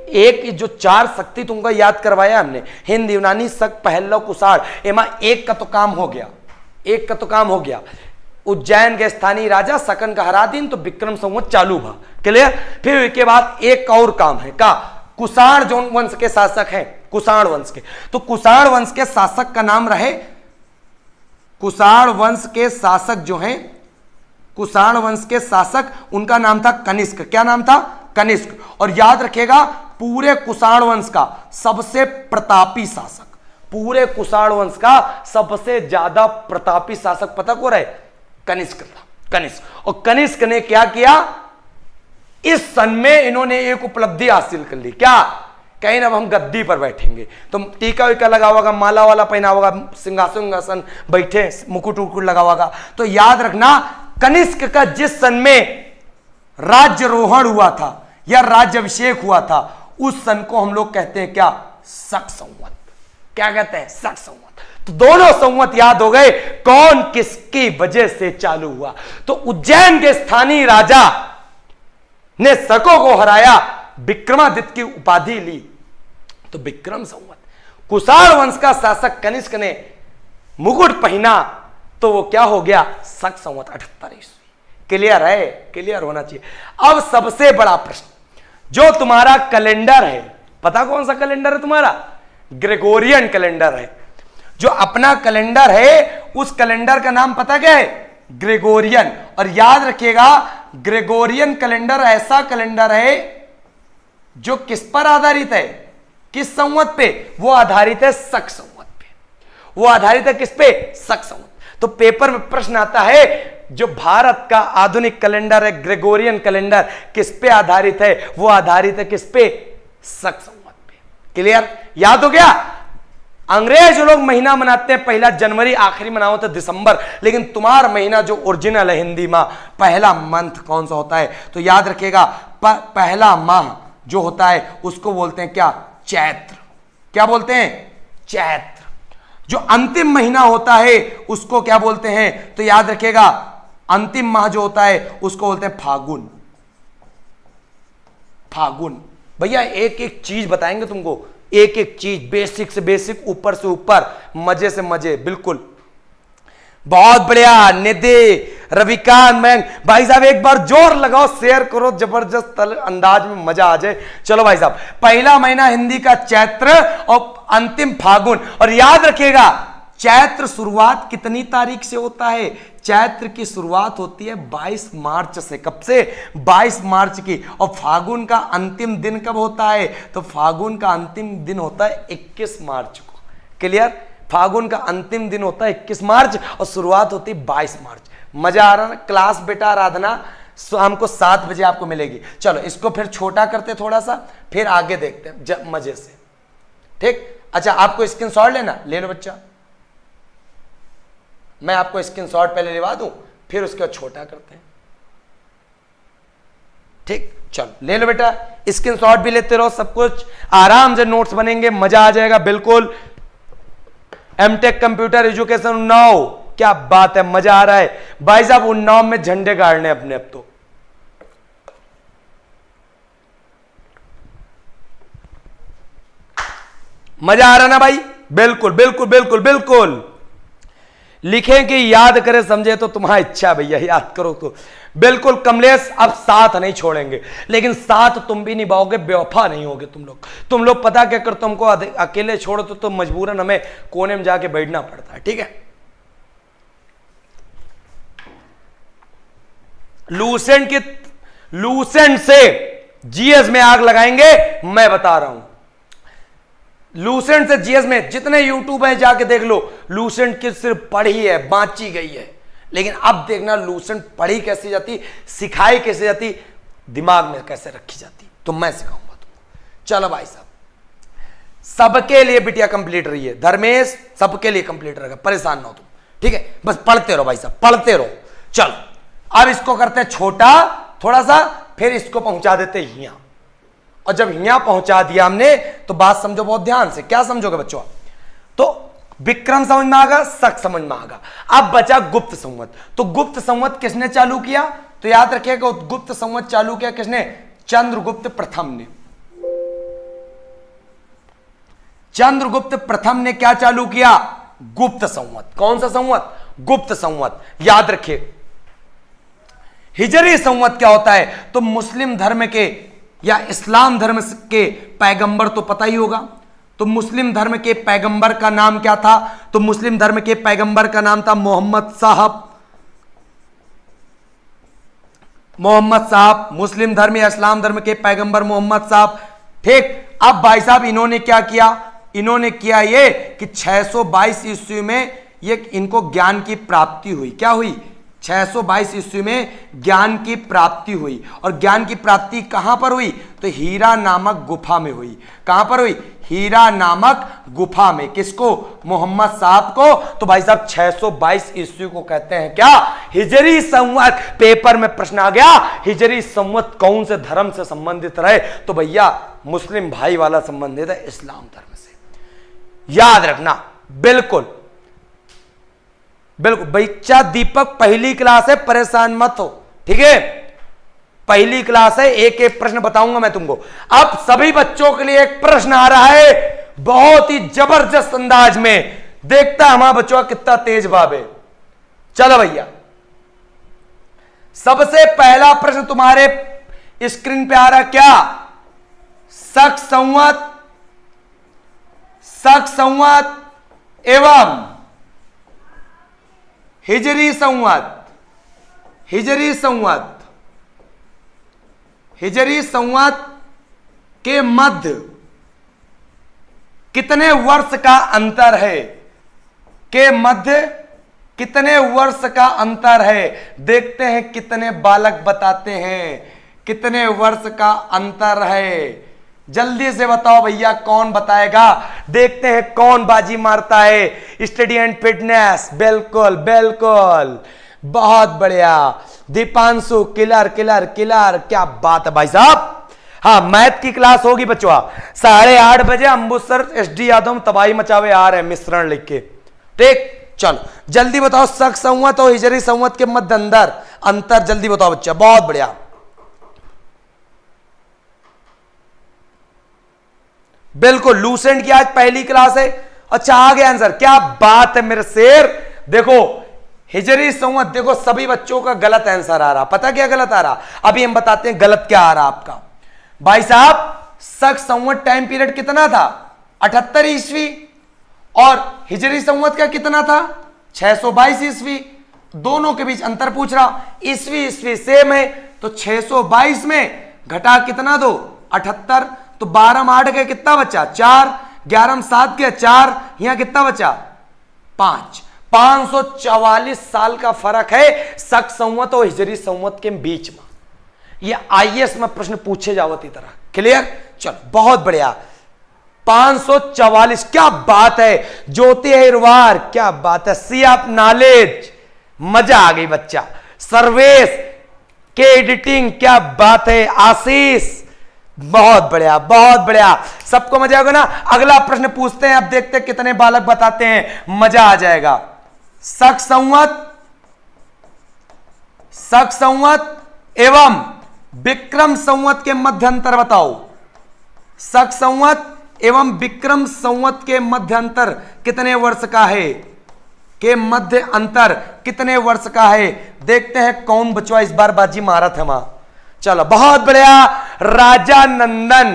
एक जो 4 शक्ति तुमको याद करवाया हमने, हिंद, यूनानी, शक, पहलव, कुषाण, एमा एक का तो काम हो गया, एक का तो काम हो गया। उज्जैन के स्थानीय राजा शकन का हरा दिन, तो विक्रम संवत चालू हुआ। क्लियर? फिर इसके बाद एक और काम है का? कुषाण जो वंश के शासक हैं, कुषाण वंश के, तो कुषाण वंश के शासक का नाम रहे, कुषाण वंश के शासक जो हैं, कुषाण वंश के शासक, उनका नाम था कनिष्क। क्या नाम था? कनिष्क। और याद रखिएगा पूरे कुषाण वंश का सबसे प्रतापी शासक, पूरे कुषाण वंश का सबसे ज्यादा प्रतापी शासक पता कौन है? कनिष्क था, कनिष्क। और कनिष्क ने क्या किया? इस सन में इन्होंने एक उपलब्धि हासिल कर ली। क्या? कहीं अब हम गद्दी पर बैठेंगे, तो टीका वीका लगा होगा, माला वाला पहना होगा, सिंहासन बैठे, मुकुट उकुट लगा होगा। तो याद रखना कनिष्क का जिस सन में राज्यरोहण हुआ था या राज्यभिषेक हुआ था, उस सन को हम लोग कहते हैं क्या? शक संवत। क्या कहते हैं? शक संवत। तो दोनों संवत याद हो गए, कौन किसकी वजह से चालू हुआ। तो उज्जैन के स्थानीय राजा ने शकों को हराया, विक्रमादित्य की उपाधि ली, तो विक्रम संवत। कुषाण वंश का शासक कनिष्क ने मुकुट पहना, तो वो क्या हो गया? शक संवत 78 ईस्वी। क्लियर है? क्लियर होना चाहिए। अब सबसे बड़ा प्रश्न, जो तुम्हारा कैलेंडर है, पता कौन सा कैलेंडर है तुम्हारा? ग्रेगोरियन कैलेंडर है। जो अपना कैलेंडर है उस कैलेंडर का नाम पता क्या है? ग्रेगोरियन। और याद रखिएगा ग्रेगोरियन कैलेंडर ऐसा कैलेंडर है जो किस पर आधारित है? किस संवत पे? वो आधारित है शक संवत पे। वो आधारित है किस पे? शक संवत। तो पेपर में प्रश्न आता है, जो भारत का आधुनिक कैलेंडर है ग्रेगोरियन कैलेंडर, किस पे आधारित है? वो आधारित है किस पे? शक संवत पे। क्लियर? याद हो गया? अंग्रेज लोग महीना मनाते हैं 1 जनवरी, आखिरी मनाओ तो दिसंबर, लेकिन तुम्हारा महीना जो ओरिजिनल है हिंदी माह, पहला मंथ कौन सा होता है? तो याद रखिएगा पहला माह जो होता है उसको बोलते हैं क्या? चैत्र। क्या बोलते हैं? चैत्र। जो अंतिम महीना होता है उसको क्या बोलते हैं? तो याद रखिएगा अंतिम माह जो होता है उसको बोलते हैं फागुन। फागुन। भैया एक एक चीज बताएंगे तुमको, एक एक चीज, बेसिक से बेसिक, ऊपर से ऊपर, मजे से मजे, बिल्कुल। बहुत बढ़िया निधि, रविकांत, मैं भाई साहब एक बार जोर लगाओ, शेयर करो, जबरदस्त अंदाज में मजा आ जाए। चलो भाई साहब, पहला महीना हिंदी का चैत्र और अंतिम फागुन। और याद रखिएगा चैत्र शुरुआत कितनी तारीख से होता है? चैत्र की शुरुआत होती है 22 मार्च से। कब से? 22 मार्च की। और फागुन का अंतिम दिन कब होता है? तो फागुन का अंतिम दिन होता है 21 मार्च को। क्लियर? फागुन का अंतिम दिन होता है 21 मार्च और शुरुआत होती है 22 मार्च। मजा आ रहा ना? क्लास बेटा आराधना शाम को 7 बजे आपको मिलेगी। चलो इसको फिर छोटा करते थोड़ा सा, फिर आगे देखते हैं मजे से। ठीक? अच्छा, आपको स्क्रीनशॉट लेना, ले लो बच्चा। मैं आपको स्क्रीनशॉट पहले लेवा दूं, फिर उसके बाद छोटा करते हैं। ठीक? चलो ले लो बेटा, स्क्रीनशॉट भी लेते रहो, सब कुछ आराम से नोट्स बनेंगे, मजा आ जाएगा बिल्कुल। एमटेक कंप्यूटर एजुकेशन उन्नाव, क्या बात है, मजा आ रहा है भाई साहब। उन्नाव में झंडे गाड़ने अपने अब तो। मजा आ रहा ना भाई? बिल्कुल बिल्कुल बिल्कुल बिल्कुल। लिखें कि याद करें समझे तो तुम्हारी इच्छा भैया, याद करो तो। बिल्कुल कमलेश, अब साथ नहीं छोड़ेंगे, लेकिन साथ तुम भी निभाओगे, बेवफा नहीं होगे तुम लोग पता क्या कर, तुमको अकेले छोड़ो तो मजबूरन हमें कोने में जाके बैठना पड़ता है, ठीक है। लूसेंट से जीएस में आग लगाएंगे, मैं बता रहा हूं। लूसेंट से जीएस में जितने यूट्यूब है जाके देख लो, लूसेंट की सिर्फ पढ़ी है, बांची गई है। लेकिन अब देखना लूसेंट पढ़ी कैसे जाती, सिखाई कैसे जाती, दिमाग में कैसे रखी जाती, तो मैं सिखाऊंगा तुमको। चलो भाई साहब, सबके लिए बिटिया कंप्लीट रही है, धर्मेश सबके लिए कंप्लीट रहेगा, परेशान ना हो तुम, ठीक है। बस पढ़ते रहो भाई साहब, पढ़ते रहो। चलो अब इसको करते हैं छोटा थोड़ा सा, फिर इसको पहुंचा देते यहां, और जब यहां पहुंचा दिया हमने तो बात समझो बहुत ध्यान से। क्या समझोगे बच्चों? तो विक्रम समझ में आगा, शक समझ में आगा। अब बचा गुप्त संवत। तो गुप्त संवत किसने चालू किया? तो याद रखिएगा, गुप्त संवत चालू किया किसने? चंद्रगुप्त प्रथम ने। चंद्रगुप्त प्रथम ने क्या चालू किया? गुप्त संवत। कौन सा संवत? गुप्त संवत। याद रखिए, हिजरी संवत क्या होता है? तो मुस्लिम धर्म के या इस्लाम धर्म के पैगंबर तो पता ही होगा। तो मुस्लिम धर्म के पैगंबर का नाम क्या था? तो मुस्लिम धर्म के पैगंबर का नाम था मोहम्मद साहब। मोहम्मद साहब, मुस्लिम धर्म या इस्लाम धर्म के पैगंबर मोहम्मद साहब, ठीक। अब भाई साहब इन्होंने क्या किया? इन्होंने किया ये कि 622 ईस्वी में ये इनको ज्ञान की प्राप्ति हुई। क्या हुई? 622 ईस्वी में ज्ञान की प्राप्ति हुई। और ज्ञान की प्राप्ति कहां पर हुई? तो हीरा नामक गुफा में हुई। कहां पर हुई? हीरा नामक गुफा में। किसको? मोहम्मद साहब को। तो भाई साहब 622 ईस्वी को कहते हैं क्या? हिजरी संवत। पेपर में प्रश्न आ गया, हिजरी संवत कौन से धर्म से संबंधित रहे? तो भैया मुस्लिम भाई वाला संबंधित है इस्लाम धर्म से। याद रखना, बिल्कुल बिल्कुल। बच्चा दीपक पहली क्लास है, परेशान मत हो, ठीक है। पहली क्लास है, एक एक प्रश्न बताऊंगा मैं तुमको। अब सभी बच्चों के लिए एक प्रश्न आ रहा है बहुत ही जबरदस्त अंदाज में। देखता हमारा बच्चों का कितना तेज भाव है। चलो भैया, सबसे पहला प्रश्न तुम्हारे स्क्रीन पे आ रहा क्या? शक संवत एवं हिजरी संवत। हिजरी संवत के मध्य कितने वर्ष का अंतर है? के मध्य कितने वर्ष का अंतर है? देखते हैं कितने बालक बताते हैं कितने वर्ष का अंतर है। जल्दी से बताओ भैया, कौन बताएगा? देखते हैं कौन बाजी मारता है। स्टडी एंड फिटनेस, बिल्कुल बिल्कुल, बहुत बढ़िया। दीपांशु, किलर किलर किलर, क्या बात है भाई साहब। हाँ, मैथ की क्लास होगी बच्चों 8:30 बजे। अम्बुसर SD यादव तबाही मचावे आ रहे हैं मिश्रण लिख के, ठीक। चलो जल्दी बताओ, शक संवत और हिजरी संवत के मध्य अंतर जल्दी बताओ बच्चा, बहुत बढ़िया। बिल्कुल, लूसेंट की आज पहली क्लास है। अच्छा, आ गया आंसर, क्या बात है मेरे शेर। देखो हिजरी संवत, देखो सभी बच्चों का गलत आंसर आ रहा। पता क्या गलत आ रहा? अभी हम बताते हैं गलत क्या आ रहा आपका। भाई साहब शक संवत टाइम पीरियड कितना था? 78 ईस्वी। और हिजरी संवत का कितना था? 622 ईस्वी। दोनों के बीच अंतर पूछ रहा। ईस्वी सेम है, तो 622 में घटा कितना दो? 78। तो 12 में 8 के कितना बचा? 4। 11 में 7 के 4। यहां कितना बचा? 5। 544 साल का फर्क है शक संवत और हिजरी संवत के बीच में। ये IAS में प्रश्न पूछे जावती तरह। क्लियर? चलो बहुत बढ़िया। 544, क्या बात है। ज्योति अहिरवार, क्या बात है। सी ऑफ नॉलेज, मजा आ गई बच्चा। सर्वेश के एडिटिंग, क्या बात है। आशीष, बहुत बढ़िया बहुत बढ़िया। सबको मजा आएगा ना? अगला प्रश्न पूछते हैं, अब देखते हैं कितने बालक बताते हैं, मजा आ जाएगा। शक संवत एवं विक्रम संवत के मध्य अंतर बताओ। शक संवत एवं विक्रम संवत के मध्य अंतर कितने वर्ष का है? के मध्य अंतर कितने वर्ष का है? देखते हैं कौन बचवा इस बार बाजी मारा था वहां। चलो बहुत बढ़िया, राजा नंदन।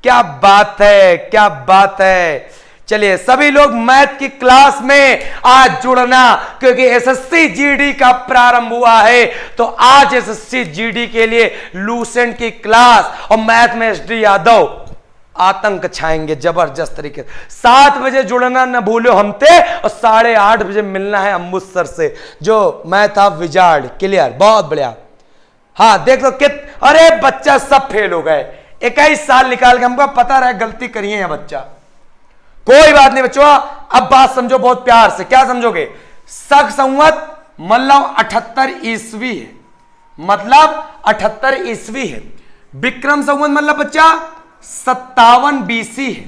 क्या बात है, क्या बात है। चलिए सभी लोग मैथ की क्लास में आज जुड़ना, क्योंकि एसएससी जीडी का प्रारंभ हुआ है। तो आज एसएससी जीडी के लिए लूसेंट की क्लास और मैथ में एसडी यादव आतंक छाएंगे जबरदस्त तरीके से। 7 बजे जुड़ना न भूलो हमसे, और 8:30 बजे मिलना है अम्बुज सर से, जो मैथ ऑफ विजार्ड। क्लियर, बहुत बढ़िया। हाँ देख लो कित, अरे बच्चा सब फेल हो गए। 21 साल निकाल के, हमको पता रहा गलती करिए या बच्चा, कोई बात नहीं बच्चों। अब बात समझो बहुत प्यार से। क्या समझोगे? शक संवत मतलब 78 ईस्वी है, मतलब 78 ईस्वी है। विक्रम संवत मतलब बच्चा 57 बीसी है,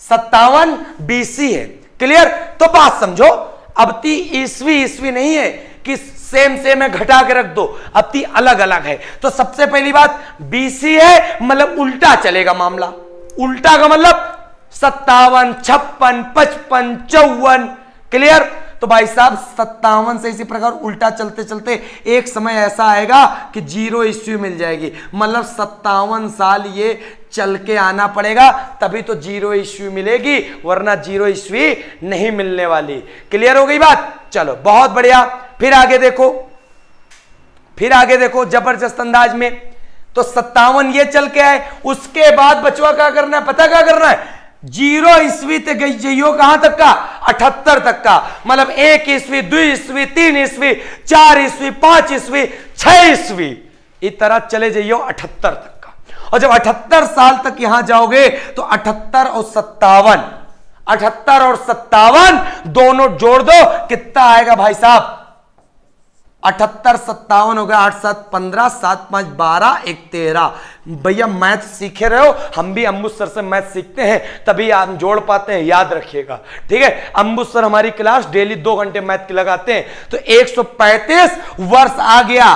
57 बीसी है। क्लियर? तो बात समझो, अब ती ईस्वी नहीं है कि सेम है घटा के रख दो, अब ती अलग अलग है। तो सबसे पहली बात बीसी है मतलब उल्टा चलेगा मामला। उल्टा का मतलब 57, 56, 55, 54। क्लियर? तो भाई साहब 57 से इसी प्रकार उल्टा चलते चलते एक समय ऐसा आएगा कि 0 ईस्वी मिल जाएगी, मतलब 57 साल ये चल के आना पड़ेगा, तभी तो 0 ईस्वी मिलेगी, वरना 0 ईस्वी नहीं मिलने वाली। क्लियर हो गई बात? चलो बहुत बढ़िया। फिर आगे देखो, फिर आगे देखो जबरदस्त अंदाज में। तो 57 ये चल के आए, उसके बाद बचवा क्या करना है? पता क्या करना है? 0 ईस्वी तक गई जाइयो, कहां तक का? 78 तक का, मतलब 1 ईस्वी, 2 ईस्वी, 3 ईस्वी, 4 ईस्वी, 5 ईस्वी, 6 ईस्वी, इस तरह चले जाइयो 78 तक का। और जब 78 साल तक यहां जाओगे तो 78 और 57, 78 और 57 दोनों जोड़ दो, कितना आएगा भाई साहब? 78 57 हो गया, 8 7 15, 7 5 12, 1 13। भैया मैथ सीखे रहे हो, हम भी अम्बुज सर से मैथ सीखते हैं, तभी आप जोड़ पाते हैं, याद रखिएगा। ठीक है? अम्बुज सर हमारी क्लास डेली 2 घंटे मैथ की लगाते हैं। तो 135 वर्ष आ गया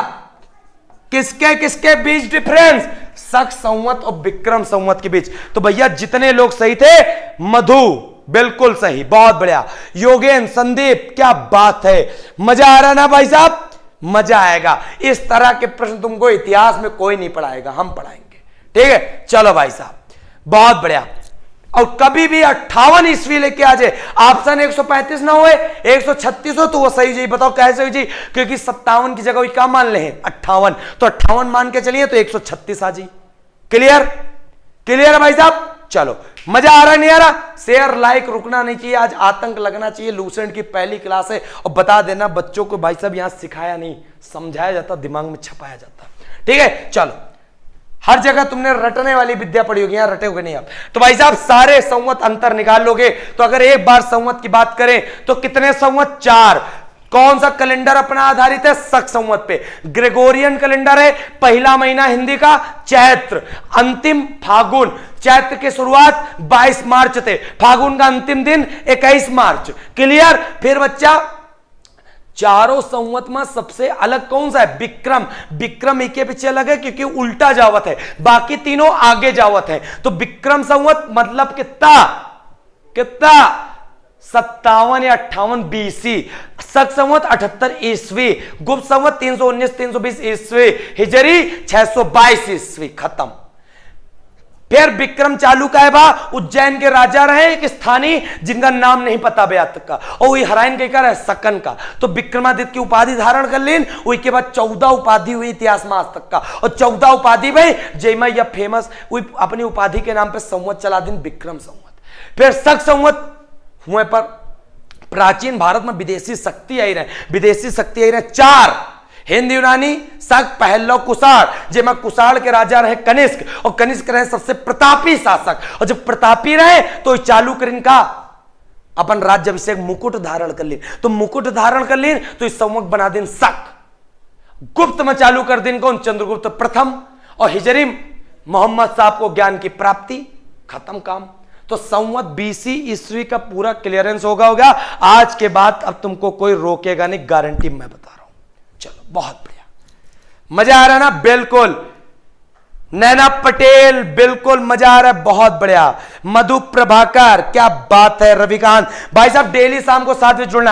किसके किसके बीच डिफरेंस? शक संवत और विक्रम संवत के बीच। तो भैया जितने लोग सही थे, मधु बिल्कुल सही, बहुत बढ़िया। योगेन, संदीप, क्या बात है, मजा आ रहा ना भाई साहब? मजा आएगा। इस तरह के प्रश्न तुमको इतिहास में कोई नहीं पढ़ाएगा, हम पढ़ाएंगे। ठीक है? चलो भाई साहब, बहुत बढ़िया। और कभी भी 58 ईस्वी लेके आ जाए, ऑप्शन 135 ना होए, 136 हो तो वो सही जी। बताओ कैसे हो जी? क्योंकि 57 की जगह वही क्या मान ले हैं? 58, तो 58 मान के चलिए तो 136 आ जी। क्लियर? क्लियर है भाई साहब? चलो मजा आ रहा नहीं आ रहा? शेयर लाइक रुकना नहीं चाहिए, आज आतंक लगना चाहिए। लूसेंट की पहली क्लास है, और बता देना बच्चों को भाई साहब यहां सिखाया नहीं, समझाया जाता, दिमाग में छपाया जाता। ठीक है? चलो, हर जगह तुमने रटने वाली विद्या पढ़ी होगी, यहां रटे होगे नहीं आप। तो भाई साहब सारे संवत अंतर निकाल लोगे, तो अगर एक बार संवत की बात करें तो कितने संवत? 4। कौन सा कैलेंडर अपना आधारित है? शक संवत पे। ग्रेगोरियन कैलेंडर है, पहला महीना हिंदी का चैत्र, अंतिम फागुन। चैत्र की शुरुआत 22 मार्च थे, फागुन का अंतिम दिन 21 मार्च। क्लियर? फिर बच्चा चारों संवत में सबसे अलग कौन सा है? विक्रम। विक्रम एक के पीछे अलग है क्योंकि उल्टा जावत है, बाकी तीनों आगे जावत है। तो विक्रम संवत मतलब कितना? कितना? 57 या 58 बीसी। शक संवत 78 ईस्वी। गुप्त संवत 319 320 ईस्वी। हिजरी 622 ईस्वी। खत्म। फिर विक्रम चालू का है बा, उज्जैन के राजा रहे एक स्थानीय जिनका नाम नहीं पता बया तक का, और वही हराइन के कर है सकन का। तो विक्रमादित्य की उपाधि धारण कर लेन, उसके बाद 14 उपाधि हुई इतिहास में आज तक का, और 14 उपाधि भाई जयमा यह फेमस अपनी उपाधि के नाम पे संवत चला दिन विक्रम संवत। फिर शक संवत हुए पर प्राचीन भारत में विदेशी शक्ति आई रहे, विदेशी शक्ति आई रहे 4। हिंद, यूनानी, शक, पहलव, कुषाण। जेमा कुषाण के राजा रहे कनिष्क, और कनिष्क रहे सबसे प्रतापी शासक, और जब प्रतापी रहे तो चालू कर इनका अपन राज्याभिषेक मुकुट धारण कर ली। तो मुकुट धारण कर ली तो इस संवत बना दिन शक। गुप्त में चालू कर दिन कौन? चंद्रगुप्त प्रथम। और हिजरी मोहम्मद साहब को ज्ञान की प्राप्ति। खत्म काम। तो संवत बीसी ईस्वी का पूरा क्लियरेंस होगा। आज के बाद अब तुमको कोई रोकेगा नहीं, गारंटी मैं बता रहा हूं। चलो बहुत बढ़िया, मजा आ रहा ना? बिल्कुल। नैना पटेल, बिल्कुल मजा आ रहा है, बहुत बढ़िया। मधु प्रभाकर, क्या बात है। रविकांत भाई साहब डेली शाम को 7 बजे जुड़ना।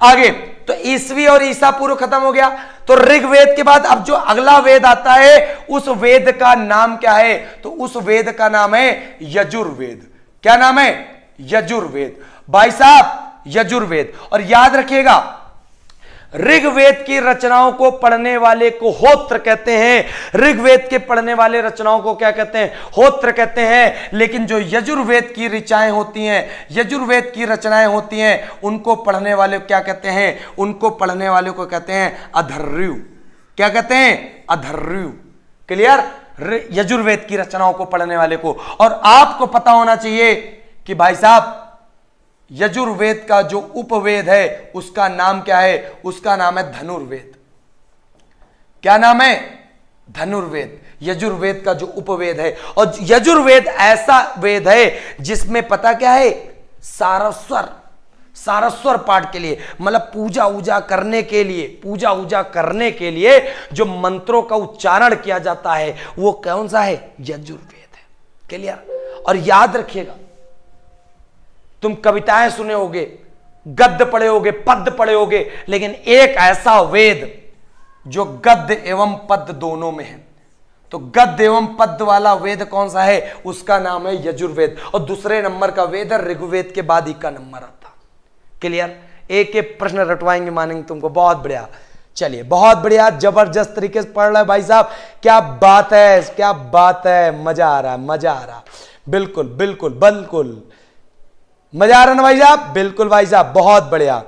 आगे तो ईसवी और ईसा पूर्व खत्म हो गया, तो ऋग्वेद के बाद अब जो अगला वेद आता है उस वेद का नाम क्या है? तो उस वेद का नाम है यजुर्वेद। क्या नाम है? यजुर्वेद। भाई साहब यजुर्वेद। और याद रखिएगा ऋग्वेद की रचनाओं को पढ़ने वाले को होत्र कहते हैं। ऋग्वेद के पढ़ने वाले रचनाओं को क्या कहते हैं? होत्र कहते हैं। लेकिन जो यजुर्वेद की ऋचाएं होती हैं, यजुर्वेद की रचनाएं होती हैं, उनको पढ़ने वाले क्या कहते हैं? उनको पढ़ने वाले को कहते हैं अधर्यु। क्या कहते हैं? अधर्यु। क्लियर? यजुर्वेद की रचनाओं को पढ़ने वाले को। और आपको पता होना चाहिए कि भाई साहब यजुर्वेद का जो उपवेद है उसका नाम क्या है? उसका नाम है धनुर्वेद। क्या नाम है? धनुर्वेद। यजुर्वेद का जो उपवेद है। और यजुर्वेद ऐसा वेद है जिसमें पता क्या है? सारस्वर, सारस्वर पाठ के लिए, मतलब पूजा उजा करने के लिए, पूजा उजा करने के लिए जो मंत्रों का उच्चारण किया जाता है वो कौन सा है? यजुर्वेद है। क्लियर? और याद रखिएगा तुम कविताएं सुने होगे, गद्य पढ़े होगे, पद्य पढ़े होगे, लेकिन एक ऐसा वेद जो गद्य एवं पद्य दोनों में है, तो गद्य एवं पद्य वाला वेद कौन सा है? उसका नाम है यजुर्वेद। और दूसरे नंबर का वेद है ऋग्वेद के बाद ही का नंबर आता। क्लियर? एक एक प्रश्न रटवाएंगे, मानेंगे तुमको। बहुत बढ़िया। चलिए बहुत बढ़िया, जबरदस्त तरीके से पढ़ रहा है भाई साहब। क्या बात है, क्या बात है। मजा आ रहा है, मजा आ रहा। बिल्कुल बिल्कुल बिल्कुल मजा आ रहा ना भाई साहब? बिल्कुल भाई साहब, बहुत बढ़िया।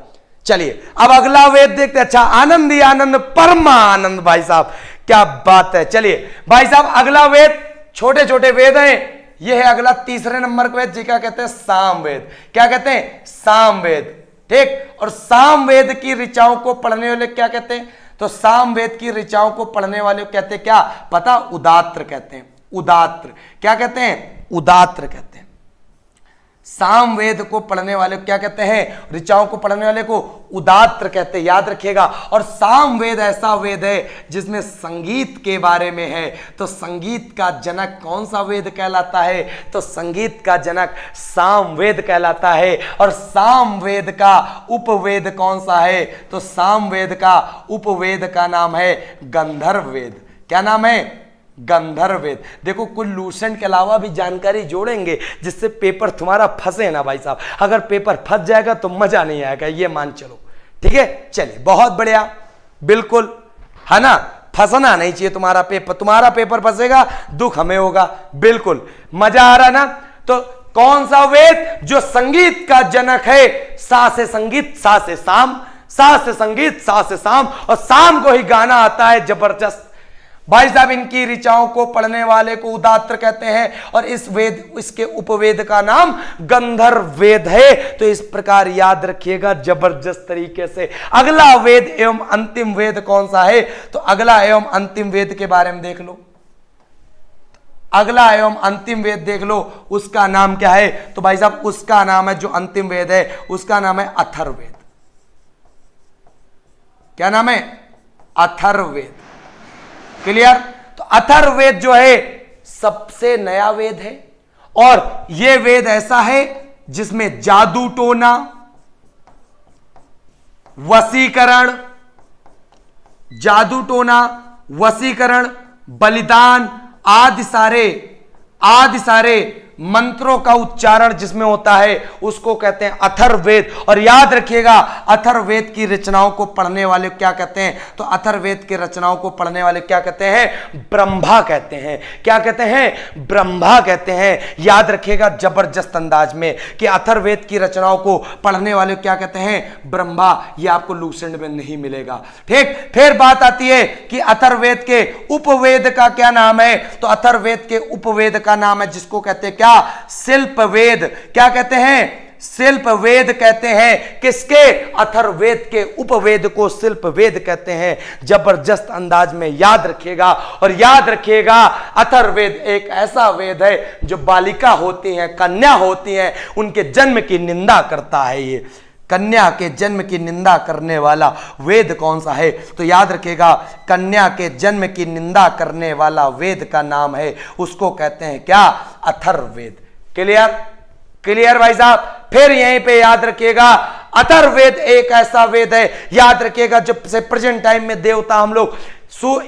चलिए अब अगला वेद देखते हैं। अच्छा, आनंद ही आनंद, परमानंद भाई साहब, क्या बात है। चलिए भाई साहब अगला वेद, छोटे छोटे वेद हैं, यह है अगला तीसरे नंबर का वेद, जिसका कहते हैं सामवेद। क्या कहते हैं? सामवेद। ठीक। और सामवेद की ऋचाओं को पढ़ने वाले क्या कहते हैं? तो सामवेद की ऋचाओं को पढ़ने वाले कहते हैं क्या? पता? उदात्र कहते हैं। उदात्र। क्या कहते हैं? उदात्र कहते हैं। सामवेद को पढ़ने वाले क्या कहते हैं? ऋचाओं को पढ़ने वाले को उदात्र कहते हैं। याद रखिएगा। और सामवेद ऐसा वेद है जिसमें संगीत के बारे में है। तो संगीत का जनक कौन सा वेद कहलाता है? तो संगीत का जनक सामवेद कहलाता है। और सामवेद का उपवेद कौन सा है? तो सामवेद का उपवेद का नाम है गंधर्व वेद। क्या नाम है? गंधर्व वेद। देखो कुल लूसेंट के अलावा भी जानकारी जोड़ेंगे जिससे पेपर तुम्हारा फंसे ना भाई साहब। अगर पेपर फंस जाएगा तो मजा नहीं आएगा, ये मान चलो। ठीक है, चलिए बहुत बढ़िया। बिल्कुल है ना, फंसना नहीं चाहिए तुम्हारा पेपर। तुम्हारा पेपर फंसेगा दुख हमें होगा। बिल्कुल मजा आ रहा ना। तो कौन सा वेद जो संगीत का जनक है? सा से संगीत, सा से शाम, सा से संगीत, सा से शाम, और शाम को ही गाना आता है जबरदस्त। भाई साहब इनकी ऋचाओं को पढ़ने वाले को उदात्र कहते हैं। और इस वेद, इसके उपवेद का नाम गंधर्व वेद है। तो इस प्रकार याद रखिएगा जबरदस्त तरीके से। अगला वेद एवं अंतिम वेद कौन सा है? तो अगला एवं अंतिम वेद के बारे में देख लो। अगला एवं अंतिम वेद देख लो, उसका नाम क्या है? तो भाई साहब उसका नाम है, जो अंतिम वेद है उसका नाम है अथर्ववेद। क्या नाम है? अथर्ववेद। क्लियर? तो अथर्ववेद जो है सबसे नया वेद है। और यह वेद ऐसा है जिसमें जादू टोना, वशीकरण, जादू टोना, वशीकरण, बलिदान आदि सारे मंत्रों का उच्चारण जिसमें होता है उसको कहते हैं अथर्ववेद। और याद रखिएगा अथर्ववेद की रचनाओं को पढ़ने वाले क्या कहते हैं? तो अथर्ववेद की रचनाओं को पढ़ने वाले क्या कहते हैं? ब्रह्मा कहते हैं। क्या कहते हैं? ब्रह्मा कहते हैं। याद रखिएगा जबरदस्त अंदाज में कि अथर्ववेद की रचनाओं को पढ़ने वाले क्या कहते हैं? ब्रह्मा। ये आपको लूसेंट में नहीं मिलेगा। ठीक। फिर बात आती है कि अथर्ववेद के उपवेद का क्या नाम है? तो अथर्ववेद के उपवेद का नाम है जिसको कहते हैं क्या? शिल्प वेद। क्या कहते हैं? शिल्प वेद कहते हैं। किसके? अथर्ववेद के उपवेद को शिल्प वेद कहते हैं। जबरदस्त अंदाज में याद रखिएगा। और याद रखिएगा अथर्ववेद एक ऐसा वेद है जो बालिका होती हैं, कन्या होती हैं, उनके जन्म की निंदा करता है। ये कन्या के जन्म की निंदा करने वाला वेद कौन सा है? तो याद रखिएगा, कन्या के जन्म की निंदा करने वाला वेद का नाम है, उसको कहते हैं क्या? अथर्ववेद। क्लियर? क्लियर भाई साहब? फिर यहीं पे याद रखिएगा, अथर्ववेद एक ऐसा वेद है, याद रखिएगा, जब से प्रेजेंट टाइम में देवता हम लोग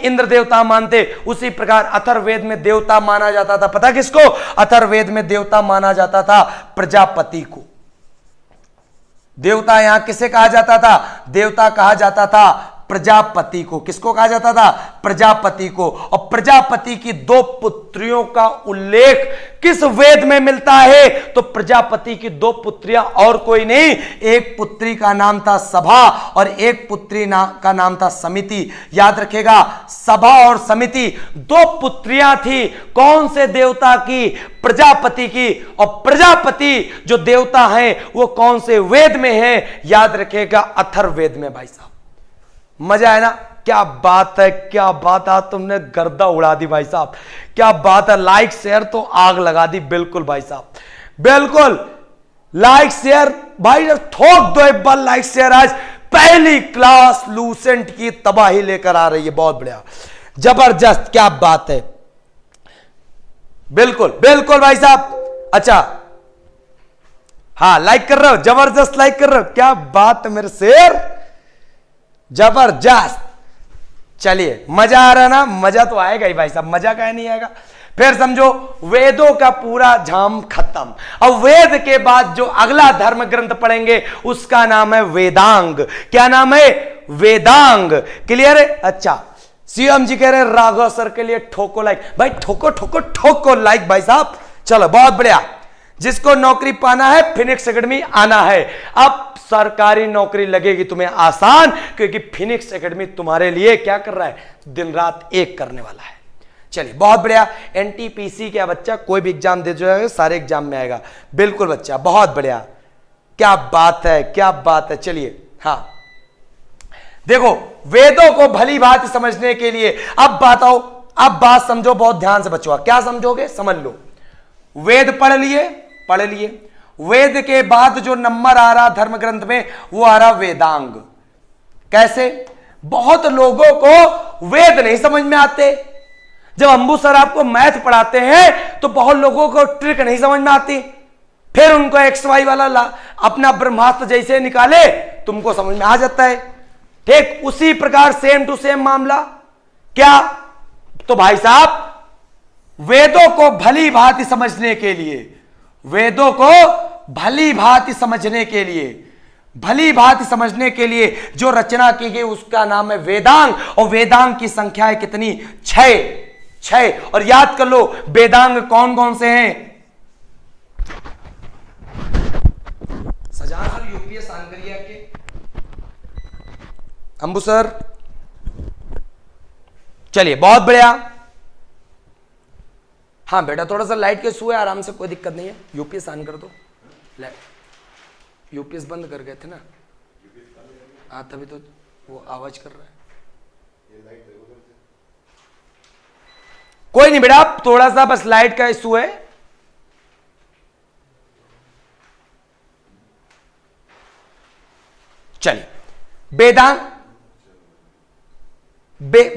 इंद्र देवता मानते, उसी प्रकार अथर्ववेद में देवता माना जाता था। पता किसको? अथर्ववेद में देवता माना जाता था प्रजापति को। देवता यहां किसे कहा जाता था? देवता कहा जाता था प्रजापति को। किसको कहा जाता था? प्रजापति को। और प्रजापति की 2 पुत्रियों का उल्लेख किस वेद में मिलता है? तो प्रजापति की 2 पुत्रियां और कोई नहीं, एक पुत्री का नाम था सभा और एक पुत्री का नाम था समिति। याद रखेगा, सभा और समिति 2 पुत्रियां थी। कौन से देवता की? प्रजापति की। और प्रजापति जो देवता हैं वो कौन से वेद में है? याद रखेगा, अथर्ववेद में। भाई साहब मजा है ना? क्या बात है, क्या बात है, तुमने गर्दा उड़ा दी भाई साहब, क्या बात है। लाइक शेयर तो आग लगा दी। बिल्कुल भाई साहब, बिल्कुल लाइक शेयर भाई, ठोक दो एक बार लाइक शेयर। आज पहली क्लास लूसेंट की तबाही लेकर आ रही है, बहुत बढ़िया, जबरदस्त, क्या बात है। बिल्कुल बिल्कुल भाई साहब। अच्छा हाँ, लाइक कर रहे हो, जबरदस्त लाइक कर रहे हो, क्या बात है मेरे शेर, जबरदस्त। चलिए, मजा आ रहा ना? मजा तो आएगा ही भाई साहब, मजा काहे नहीं आएगा। फिर समझो, वेदों का पूरा झाम खत्म। अब वेद के बाद जो अगला धर्म ग्रंथ पढ़ेंगे उसका नाम है वेदांग। क्या नाम है? वेदांग। क्लियर है? अच्छा, सीएम जी कह रहे हैं राघव सर के लिए ठोको लाइक। भाई ठोको ठोको ठोको लाइक भाई साहब। चलो बहुत बढ़िया। जिसको नौकरी पाना है फिनिक्स एकेडमी आना है। अब सरकारी नौकरी लगेगी तुम्हें आसान, क्योंकि फिनिक्स एकेडमी तुम्हारे लिए क्या कर रहा है? दिन रात एक करने वाला है। चलिए बहुत बढ़िया। एनटीपीसी क्या बच्चा, कोई भी एग्जाम दे जाएगा, सारे एग्जाम में आएगा। बिल्कुल बच्चा, बहुत बढ़िया, क्या बात है, क्या बात है। चलिए हाँ, देखो वेदों को भली बात समझने के लिए अब बताओ, अब बात समझो बहुत ध्यान से बच्चों। क्या समझोगे? समझ लो, वेद पढ़ लिए, पढ़ लिए। वेद के बाद जो नंबर आ रहा धर्म ग्रंथ में वो आ रहा वेदांग। कैसे? बहुत लोगों को वेद नहीं समझ में आते। जब अंबू सर आपको मैथ पढ़ाते हैं तो बहुत लोगों को ट्रिक नहीं समझ में आती, फिर उनको एक्स वाई वाला अपना ब्रह्मास्त्र जैसे निकाले तुमको समझ में आ जाता है। ठीक उसी प्रकार सेम टू सेम मामला। क्या? तो भाई साहब, वेदों को भली भांति समझने के लिए, वेदों को भली भांति समझने के लिए, भली भांति समझने के लिए जो रचना की गई उसका नाम है वेदांग। और वेदांग की संख्या है कितनी? 6। और याद कर लो वेदांग कौन कौन से हैं। सजान सर यूपीएस ऑन करिए आपके। अंबू सर, चलिए बहुत बढ़िया। हाँ बेटा, थोड़ा सा लाइट के इशू है, आराम से, कोई दिक्कत नहीं है। यूपीएस ऑन कर दो। यूपीएस बंद कर गए थे ना? हाँ तभी तो वो आवाज कर रहा है। कोई नहीं बेटा, थोड़ा सा बस लाइट का इशू है। चलिए,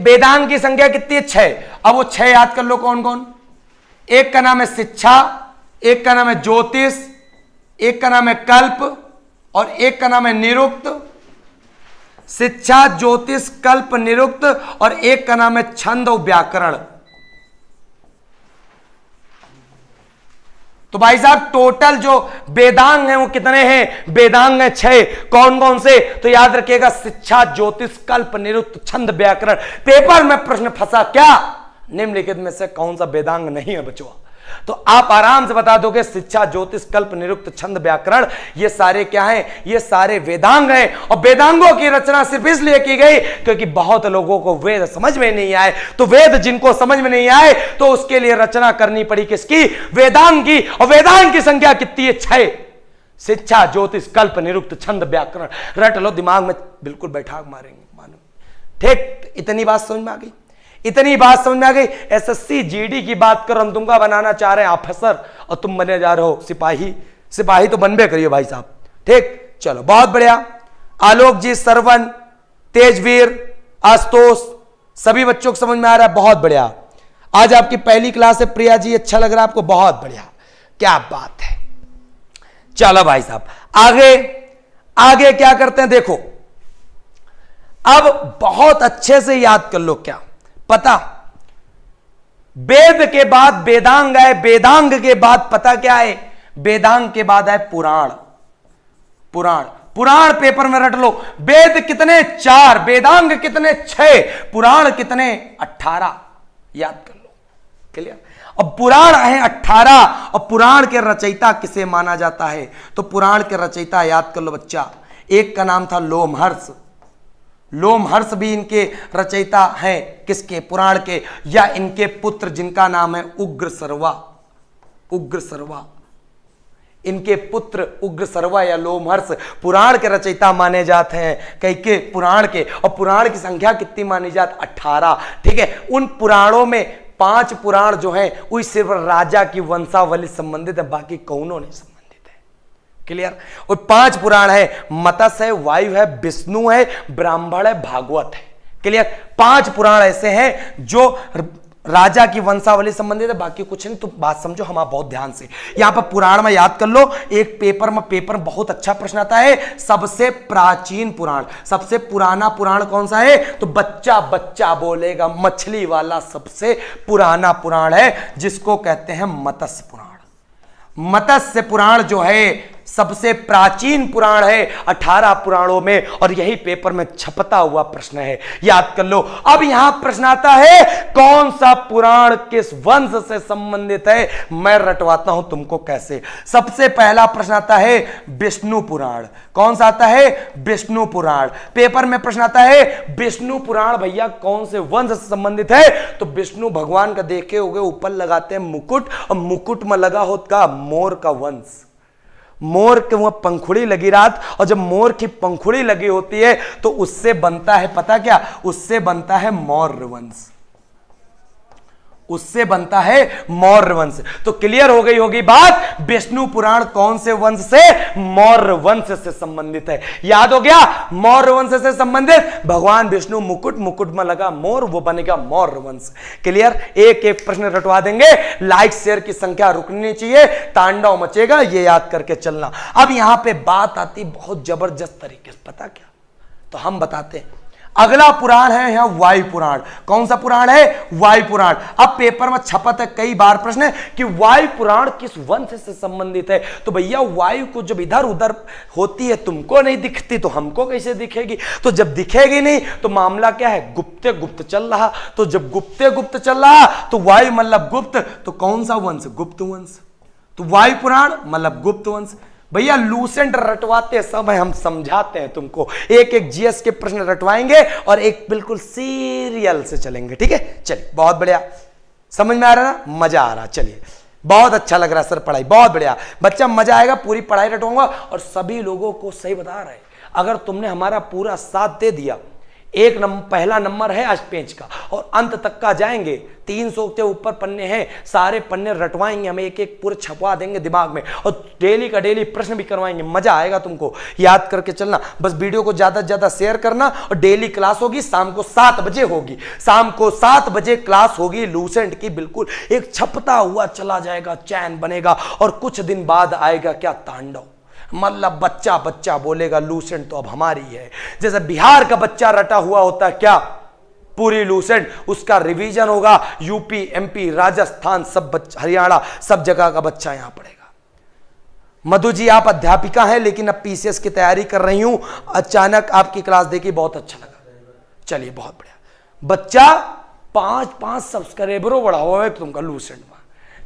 वेदांग की संख्या कितनी है? 6। अब वो 6 याद कर लो कौन कौन। एक का नाम है शिक्षा, एक का नाम है ज्योतिष, एक का नाम है कल्प और एक का नाम है निरुक्त। शिक्षा, ज्योतिष, कल्प, निरुक्त और एक का नाम है छंद और व्याकरण। तो भाई साहब टोटल जो वेदांग हैं वो कितने हैं? वेदांग है 6। कौन कौन से? तो याद रखिएगा, शिक्षा, ज्योतिष, कल्प, निरुक्त, छंद, व्याकरण। पेपर में प्रश्न फंसा क्या? निम्नलिखित में से कौन सा वेदांग नहीं है बच्चों? तो आप आराम से बता दोगे शिक्षा, ज्योतिष, कल्प, निरुक्त, छंद, व्याकरण, ये सारे क्या हैं? ये सारे वेदांग हैं। और वेदांगों की रचना सिर्फ इसलिए की गई क्योंकि बहुत लोगों को वेद समझ में नहीं आए। तो वेद जिनको समझ में नहीं आए तो उसके लिए रचना करनी पड़ी किसकी? वेदांग की। और वेदांग की संख्या कितनी है? 6। शिक्षा, ज्योतिष, कल्प, निरुक्त, छंद, व्याकरण। रट लो, दिमाग में बिल्कुल बैठा मारेंगे, मानो। ठीक, इतनी बात समझ में आ गई? इतनी बात समझ में आ गई? एसएससी जीडी की बात कर, हम तुमका बनाना चाह रहे हैं ऑफिसर और तुम बने जा रहे हो सिपाही। सिपाही तो बनबे करिए भाई साहब। ठीक, चलो बहुत बढ़िया। आलोक जी, सरवन, तेजवीर, आशुतोष, सभी बच्चों को समझ में आ रहा है, बहुत बढ़िया। आज आपकी पहली क्लास है प्रिया जी, अच्छा लग रहा है आपको, बहुत बढ़िया, क्या बात है। चलो भाई साहब आगे आगे क्या करते हैं, देखो अब बहुत अच्छे से याद कर लो, क्या पता वेद के बाद वेदांग है, वेदांग के बाद पता क्या है, वेदांग के बाद है पुराण। पुराण पुराण पेपर में रट लो। वेद कितने 4, वेदांग कितने 6, पुराण कितने 18, याद कर लो, क्लियर। अब पुराण है 18 और पुराण के रचयिता किसे माना जाता है, तो पुराण के रचयिता याद कर लो बच्चा, एक का नाम था लोमहर्ष। लोमहर्ष भी इनके रचयिता हैं, किसके, पुराण के, या इनके पुत्र जिनका नाम है उग्रसर्वा। उग्रसर्वा, इनके पुत्र उग्रसर्वा या लोमहर्ष पुराण के रचयिता माने जाते हैं, कई के पुराण के। और पुराण की संख्या कितनी मानी जाती, 18, ठीक है। उन पुराणों में 5 पुराण जो हैं वो सिर्फ राजा की वंशावली संबंधित है, बाकी कौनों नहीं संबंधित है, क्लियर। और 5 पुराण है, मत्स्य है, वायु है, विष्णु है, ब्राह्मण है, भागवत है, क्लियर। 5 पुराण ऐसे हैं जो राजा की वंशावली संबंधित है, बाकी कुछ नहीं। तो बात समझो हम आप बहुत ध्यान से, यहां पर पुराण में याद कर लो, एक पेपर में बहुत अच्छा प्रश्न आता है, सबसे प्राचीन पुराण, सबसे पुराना पुराण कौन सा है, तो बच्चा बच्चा बोलेगा, मछली वाला सबसे पुराना पुराण है जिसको कहते हैं मत्स्य पुराण। मत्स्य पुराण जो है सबसे प्राचीन पुराण है 18 पुराणों में, और यही पेपर में छपता हुआ प्रश्न है, याद कर लो। अब यहां प्रश्न आता है कौन सा पुराण किस वंश से संबंधित है, मैं रटवाता हूं तुमको कैसे। सबसे पहला प्रश्न आता है विष्णु पुराण, कौन सा आता है, विष्णु पुराण। पेपर में प्रश्न आता है विष्णु पुराण भैया कौन से वंश से संबंधित है, तो विष्णु भगवान का देखे होगे ऊपर लगाते हैं मुकुट, और मुकुट में लगा होता मोर का वंश। मोर के वह पंखुड़ी लगी रात, और जब मोर की पंखुड़ी लगी होती है तो उससे बनता है, पता क्या, उससे बनता है मौर्य वंश, उससे बनता है मौर्य वंश। तो क्लियर हो गई होगी बात, विष्णु पुराण कौन से वंश से, मौर्य वंश से संबंधित है। याद हो गया, मौर्य वंश से संबंधित, भगवान विष्णु मुकुट, मुकुट में लगा मोर, वो बनेगा मौर्य वंश, क्लियर। एक एक प्रश्न रटवा देंगे, लाइक शेयर की संख्या रुकनी नहीं चाहिए, तांडव मचेगा, ये याद करके चलना। अब यहां पे बात आती बहुत जबरदस्त तरीके से, पता क्या, तो हम बताते हैं। अगला पुराण है यहां वायु पुराण, कौन सा पुराण है, वायु पुराण। अब पेपर में छपत है कई बार प्रश्न कि वायु पुराण किस वंश से संबंधित है, तो भैया वायु को जब इधर उधर होती है तुमको नहीं दिखती तो हमको कैसे दिखेगी, तो जब दिखेगी नहीं तो मामला क्या है, गुप्ते गुप्त चल रहा। तो जब गुप्ते गुप्त चल रहा तो वायु मतलब गुप्त, तो कौन सा वंश, गुप्त वंश। तो वायु पुराण मतलब गुप्त वंश। भैया लूसेंट रटवाते समय हम समझाते हैं तुमको, एक एक जीएस के प्रश्न रटवाएंगे और एक बिल्कुल सीरियल से चलेंगे, ठीक है। चलिए बहुत बढ़िया, समझ में आ रहा ना, मजा आ रहा, चलिए बहुत अच्छा लग रहा है सर पढ़ाई, बहुत बढ़िया बच्चा, मजा आएगा, पूरी पढ़ाई रटवाऊंगा। और सभी लोगों को सही बता रहे, अगर तुमने हमारा पूरा साथ दे दिया, पहला नंबर है आज पेज का और अंत तक का जाएंगे, 300 के ऊपर पन्ने हैं, सारे पन्ने रटवाएंगे, हमें एक एक पूरे छपवा देंगे दिमाग में, और डेली का डेली प्रश्न भी करवाएंगे, मजा आएगा तुमको, याद करके चलना। बस वीडियो को ज्यादा से ज्यादा शेयर करना, और डेली क्लास होगी, शाम को 7 बजे होगी, शाम को 7 बजे क्लास होगी लूसेंट की, बिल्कुल एक छपता हुआ चला जाएगा, चैन बनेगा, और कुछ दिन बाद आएगा क्या, तांडव, मतलब बच्चा बच्चा बोलेगा लूसेंट तो अब हमारी है। जैसे बिहार का बच्चा रटा हुआ होता है क्या, पूरी लूसेंट, उसका रिवीजन होगा, यूपी एमपी राजस्थान सब बच्चा, हरियाणा सब जगह का बच्चा यहां पढ़ेगा। मधु जी आप अध्यापिका हैं लेकिन अब पीसीएस की तैयारी कर रही हूं, अचानक आपकी क्लास देखी बहुत अच्छा लगा, चलिए बहुत बढ़िया। बच्चा 5-5 सब्सक्राइबरों बढ़ाओ है तुमका लूसेंट में,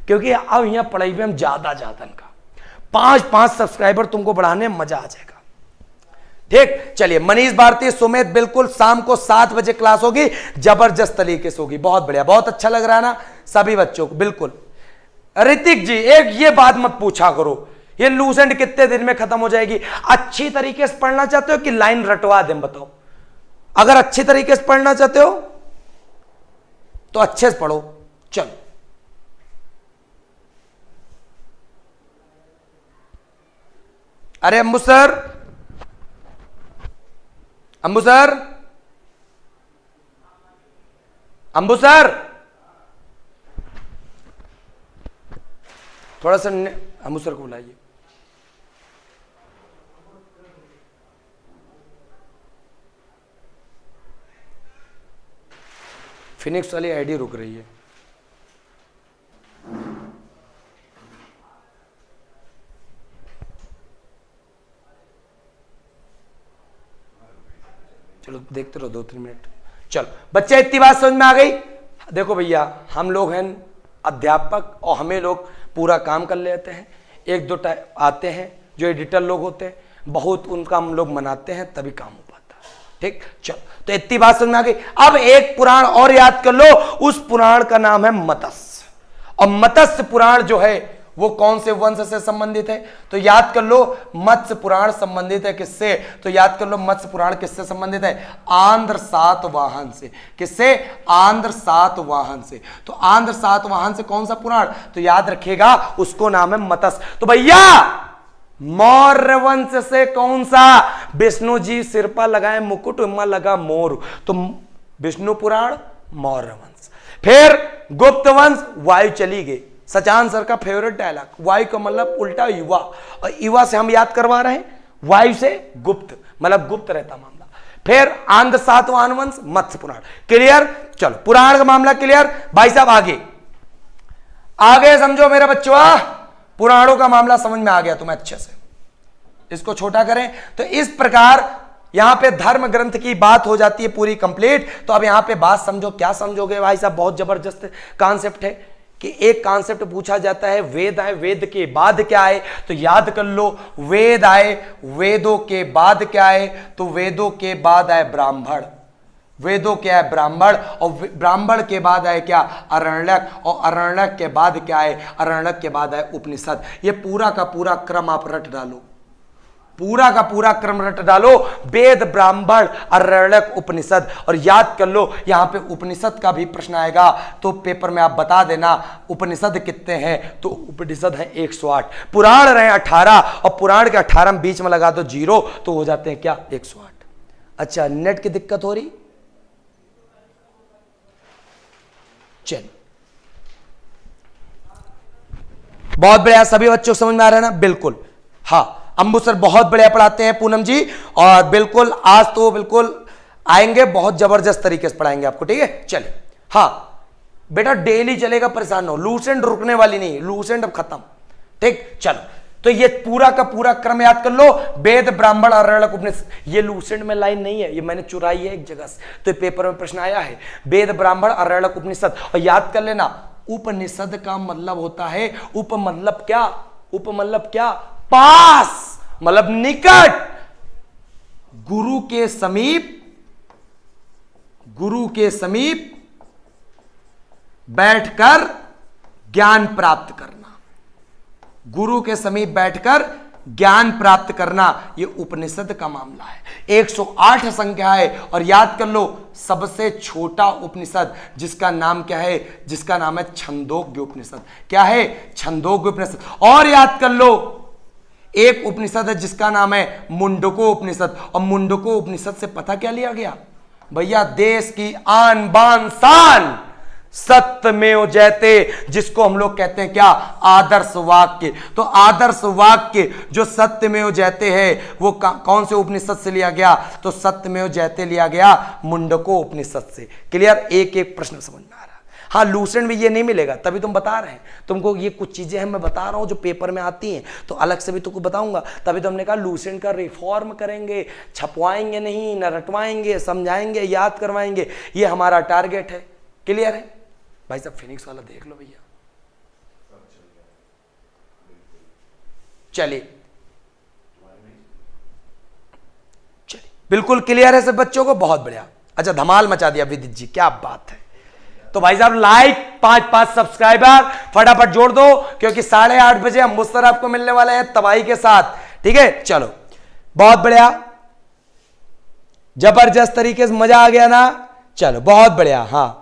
क्योंकि अब यहां पढ़ाई में हम ज्यादा का 5-5 सब्सक्राइबर तुमको बढ़ाने में मजा आ जाएगा, ठीक। चलिए मनीष भारती, सुमित, बिल्कुल शाम को 7 बजे क्लास होगी, जबरदस्त तरीके से होगी, बहुत बढ़िया, बहुत अच्छा लग रहा है ना सभी बच्चों को, बिल्कुल। ऋतिक जी एक ये बात मत पूछा करो, ये लूसेंट कितने दिन में खत्म हो जाएगी, अच्छी तरीके से पढ़ना चाहते हो कि लाइन रटवा दें, बताओ। अगर अच्छी तरीके से पढ़ना चाहते हो तो अच्छे से पढ़ो, चलो। अरे Ambu sir Ambu sir, Ambu sir, थोड़ा सा अंबू सर को बुलाइए। फिनिक्स वाली आईडी रुक रही है। चलो देखते रहो 2-3 मिनट। चलो बच्चे, इतनी बात समझ में आ गई। देखो भैया, हम लोग हैं अध्यापक और हमें लोग पूरा काम कर लेते हैं। 1-2 आते हैं जो एडिटर लोग होते हैं, बहुत उनका हम लोग मनाते हैं तभी काम हो पाता है। ठीक, चलो तो इतनी बात समझ में आ गई। अब एक पुराण और याद कर लो, उस पुराण का नाम है मत्स्य। और मत्स्य पुराण जो है वो कौन से वंश से संबंधित है? तो याद कर लो, मत्स्य पुराण संबंधित है किससे? तो याद कर लो, मत्स्य पुराण किससे संबंधित है? आंध्र सातवाहन से। किससे? आंध्र सातवाहन से। तो आंध्र सातवाहन से कौन सा पुराण? तो याद रखिएगा, उसको नाम है मत्स्य। तो भैया मौर्य वंश से कौन सा? विष्णु जी सिर पर लगाए मुकुट, उम्मा लगा मोर, तो विष्णु पुराण मौर्य वंश। फिर गुप्त वंश, वायु चली गई। सचान सर का फेवरेट डायलॉग, वायु का मतलब उल्टा युवा, और युवा से हम याद करवा रहे हैं, वायु से गुप्त, मतलब गुप्त रहता मामला। फिर आंध्र सातवाहन वंश, मत्स्य पुराण। क्लियर? चलो पुराण का मामला क्लियर। भाई साहब आगे आगे समझो मेरे बच्चों, पुराणों का मामला समझ में आ गया तुम्हें अच्छे से। इसको छोटा करें तो इस प्रकार यहां पे धर्म ग्रंथ की बात हो जाती है पूरी कंप्लीट। तो अब यहां पे बात समझो, क्या समझोगे भाई साहब? बहुत जबरदस्त कॉन्सेप्ट है कि एक कॉन्सेप्ट पूछा जाता है, वेद आए, वेद के बाद क्या आए? तो याद कर लो, वेद आए, वेदों के बाद क्या आए? तो वेदों के बाद आए ब्राह्मण। वेदों क्या है? ब्राह्मण। और ब्राह्मण के बाद आए क्या? अरण्यक। और अरण्यक के बाद क्या आए? अरण्यक के बाद आए उपनिषद। ये पूरा का पूरा क्रम आप रट डालो, पूरा का पूरा क्रम रट डालो, वेद, ब्राह्मण, अरण्यक, उपनिषद। और याद कर लो, यहां पे उपनिषद का भी प्रश्न आएगा तो पेपर में आप बता देना उपनिषद कितने हैं। तो उपनिषद है 108, पुराण रहे 18, और पुराण के 18 में बीच में लगा दो 0 तो हो जाते हैं क्या? 108। अच्छा, नेट की दिक्कत हो रही? चल, बहुत बढ़िया, सभी बच्चों को समझ में आ रहा है ना? बिल्कुल, हाँ। अंबु सर बहुत बढ़िया पढ़ाते हैं, पूनम जी, और बिल्कुल आज तो बिल्कुल आएंगे, बहुत जबरदस्त तरीके से पढ़ाएंगे आपको। ठीक है, चलिए। हाँ बेटा, डेली चलेगा, परेशान हो। लूसेंट रुकने वाली नहीं, लूसेंट अब खत्म। ठीक, चलो तो ये पूरा का पूरा क्रम याद कर लो, वेद, ब्राह्मण, अरण्यक, उपनिषद। ये लूसेंट में लाइन नहीं है, ये मैंने चुराई है एक जगह से, तो पेपर में प्रश्न आया है, वेद, ब्राह्मण, अरण्यक, उपनिषद। और याद कर लेना, उपनिषद का मतलब होता है, उप मतलब क्या? उप मतलब क्या? पास, मतलब निकट, गुरु के समीप, गुरु के समीप बैठकर ज्ञान प्राप्त करना, गुरु के समीप बैठकर ज्ञान प्राप्त करना, यह उपनिषद का मामला है। 108 संख्या है। और याद कर लो, सबसे छोटा उपनिषद जिसका नाम क्या है? जिसका नाम है छंदोग्य उपनिषद। क्या है? छंदोग्य उपनिषद। और याद कर लो, एक उपनिषद है जिसका नाम है मुंडको उपनिषद। और मुंडको उपनिषद से पता क्या लिया गया भैया? देश की आन बान शान, सत्यमेव जयते, जिसको हम लोग कहते हैं क्या? आदर्श वाक्य। तो आदर्श वाक्य जो सत्यमेव जयते है वो कौन से उपनिषद से लिया गया? तो सत्यमेव जयते लिया गया मुंडको उपनिषद से। क्लियर? एक एक प्रश्न समझ में आ रहा है। हाँ, लूसेंट में ये नहीं मिलेगा, तभी तुम बता रहे हैं तुमको, ये कुछ चीजें हैं मैं बता रहा हूं जो पेपर में आती हैं, तो अलग से भी तुमको बताऊंगा। तभी तो हमने कहा लूसेंट का रिफॉर्म करेंगे, छपवाएंगे नहीं, न रटवाएंगे, समझाएंगे, याद करवाएंगे, ये हमारा टारगेट है। क्लियर है भाई साहब? फिनिक्स वाला देख लो भैया। चलिए चलिए, बिल्कुल क्लियर है सब बच्चों को? बहुत बढ़िया। अच्छा, धमाल मचा दिया विदित जी, क्या बात है। तो भाई साहब लाइक, 5 सब्सक्राइबर फटाफट जोड़ दो, क्योंकि 8:30 बजे हम मुस्तर आपको मिलने वाले हैं तबाही के साथ। ठीक है, चलो बहुत बढ़िया, जबरदस्त तरीके से मजा आ गया ना? चलो बहुत बढ़िया। हाँ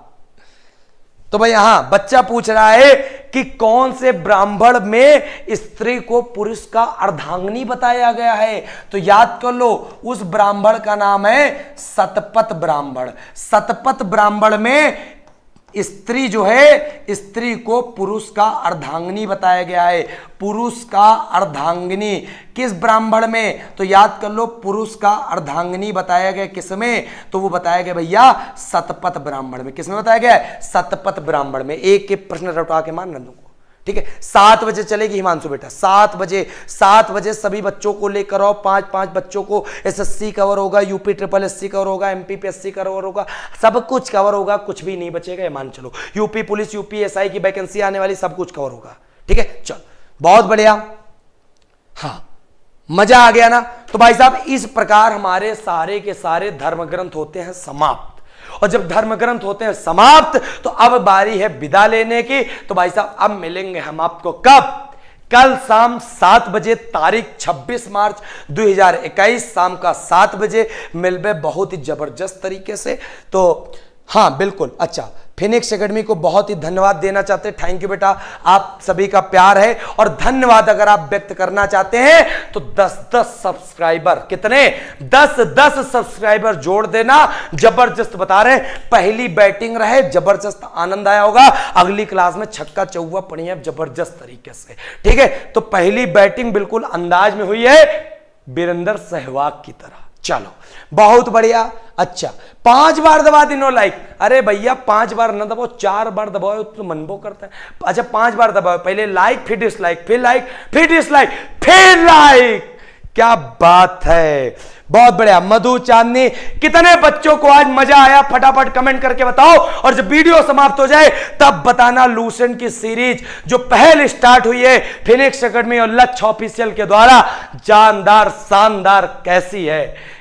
तो भाई, हाँ बच्चा पूछ रहा है कि कौन से ब्राह्मण में स्त्री को पुरुष का अर्धांगिनी बताया गया है, तो याद कर लो उस ब्राह्मण का नाम है सतपथ ब्राह्मण। सतपथ ब्राह्मण में स्त्री जो है, स्त्री को पुरुष का अर्धांगिनी बताया गया है। पुरुष का अर्धांगिनी किस ब्राह्मण में, तो याद कर लो पुरुष का अर्धांगिनी बताया गया किस में, तो वो बताया गया भैया सतपथ ब्राह्मण में। किस में बताया गया है, सतपथ ब्राह्मण में। एक एक प्रश्न रटवा के मान नंदू को, ठीक है। 7 बजे चलेगी हिमांशु बेटा, 7 बजे सभी बच्चों को लेकर आओ। 5 बच्चों को एसएससी कवर होगा, यूपी ट्रिपल एससी कवर होगा, एमपीपीएससी कवर होगा, सब कुछ कवर होगा, कुछ भी नहीं बचेगा, ये मान चलो। यूपी पुलिस, यूपी एसआई की वैकेंसी आने वाली, सब कुछ कवर होगा, ठीक है। चलो बहुत बढ़िया, हाँ मजा आ गया ना। तो भाई साहब इस प्रकार हमारे सारे के सारे धर्म ग्रंथ होते हैं समाप्त। और जब धर्म ग्रंथ होते हैं समाप्त तो अब बारी है विदा लेने की। तो भाई साहब अब मिलेंगे हम आपको कब, कल शाम 7 बजे, तारीख 26 मार्च 2021 शाम का 7 बजे मिलबे बहुत ही जबरदस्त तरीके से। तो हाँ बिल्कुल, अच्छा फिनिक्स एकेडमी को बहुत ही धन्यवाद देना चाहते हैं। थैंक यू बेटा, आप सभी का प्यार है। और धन्यवाद अगर आप व्यक्त करना चाहते हैं तो 10-10 सब्सक्राइबर, कितने 10-10 सब्सक्राइबर जोड़ देना। जबरदस्त बता रहे हैं, पहली बैटिंग रहे, जबरदस्त आनंद आया होगा। अगली क्लास में छक्का चौवा पड़ी है जबरदस्त तरीके से, ठीक है। तो पहली बैटिंग बिल्कुल अंदाज में हुई है वीरेंद्र सहवाग की तरह। चलो बहुत बढ़िया। अच्छा 5 बार दबा दिनो लाइक। अरे भैया 5 बार न दबाओ, 4 बार दबाओ तो मनबो करता है। अच्छा 5 बार दबाओ, पहले लाइक, फिर डिसलाइक, फिर लाइक, फिर डिसलाइक, फिर लाइक। क्या बात है, बहुत बढ़िया। मधु चांदनी, कितने बच्चों को आज मजा आया फटाफट कमेंट करके बताओ। और जब वीडियो समाप्त हो जाए तब बताना लूसेंट की सीरीज जो पहले स्टार्ट हुई है फिनिक्स एकेडमी और लक्ष्य ऑफिशियल के द्वारा, जानदार शानदार कैसी है।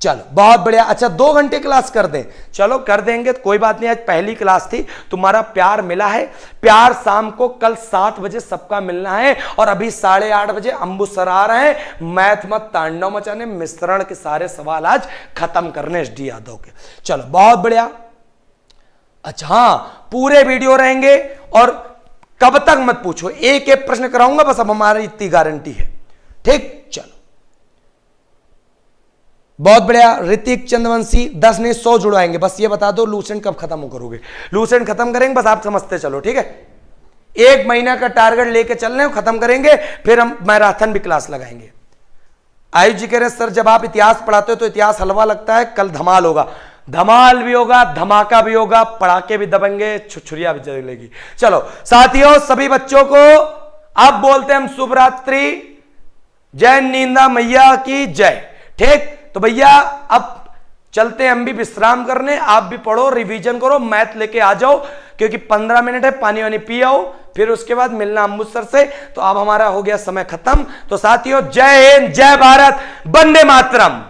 चलो बहुत बढ़िया। अच्छा 2 घंटे क्लास कर दें, चलो कर देंगे, तो कोई बात नहीं। आज पहली क्लास थी, तुम्हारा प्यार मिला है। प्यार शाम को कल 7 बजे सबका मिलना है। और अभी 8:30 बजे अंबु सर आ रहे हैं मैथ मत तांडव मचाने, मिश्रण के सारे सवाल आज खत्म करने एसडी यादव के। चलो बहुत बढ़िया। अच्छा हाँ पूरे वीडियो रहेंगे और कब तक मत पूछो, एक एक प्रश्न कराऊंगा बस, अब हमारी इतनी गारंटी है, ठीक। चलो बहुत बढ़िया। ऋतिक चंद्रवंशी 10 नहीं 100 जुड़वाएंगे, बस ये बता दो लूसेंट कब खत्म करोगे। लूसेंट खत्म करेंगे बस, आप समझते चलो, ठीक है। 1 महीना का टारगेट लेके चल रहे हैं, खत्म करेंगे, फिर हम मैराथन भी क्लास लगाएंगे। आयुष जी कह रहे सर जब आप इतिहास पढ़ाते हो तो इतिहास हलवा लगता है, कल धमाल होगा। धमाल भी होगा, धमाका भी होगा, पड़ाके भी दबेंगे, छुछुरिया भी चलेगी। चलो साथियों सभी बच्चों को अब बोलते हैं हम शुभ रात्रि, जय नींदा मैया की जय, ठीक। तो भैया अब चलते हैं हम भी विश्राम करने, आप भी पढ़ो, रिवीजन करो, मैथ लेके आ जाओ, क्योंकि 15 मिनट है, पानी वानी पी आओ, फिर उसके बाद मिलना अमृतसर से। तो अब हमारा हो गया समय खत्म। तो साथियों जय हिंद, जय भारत, वंदे मातरम।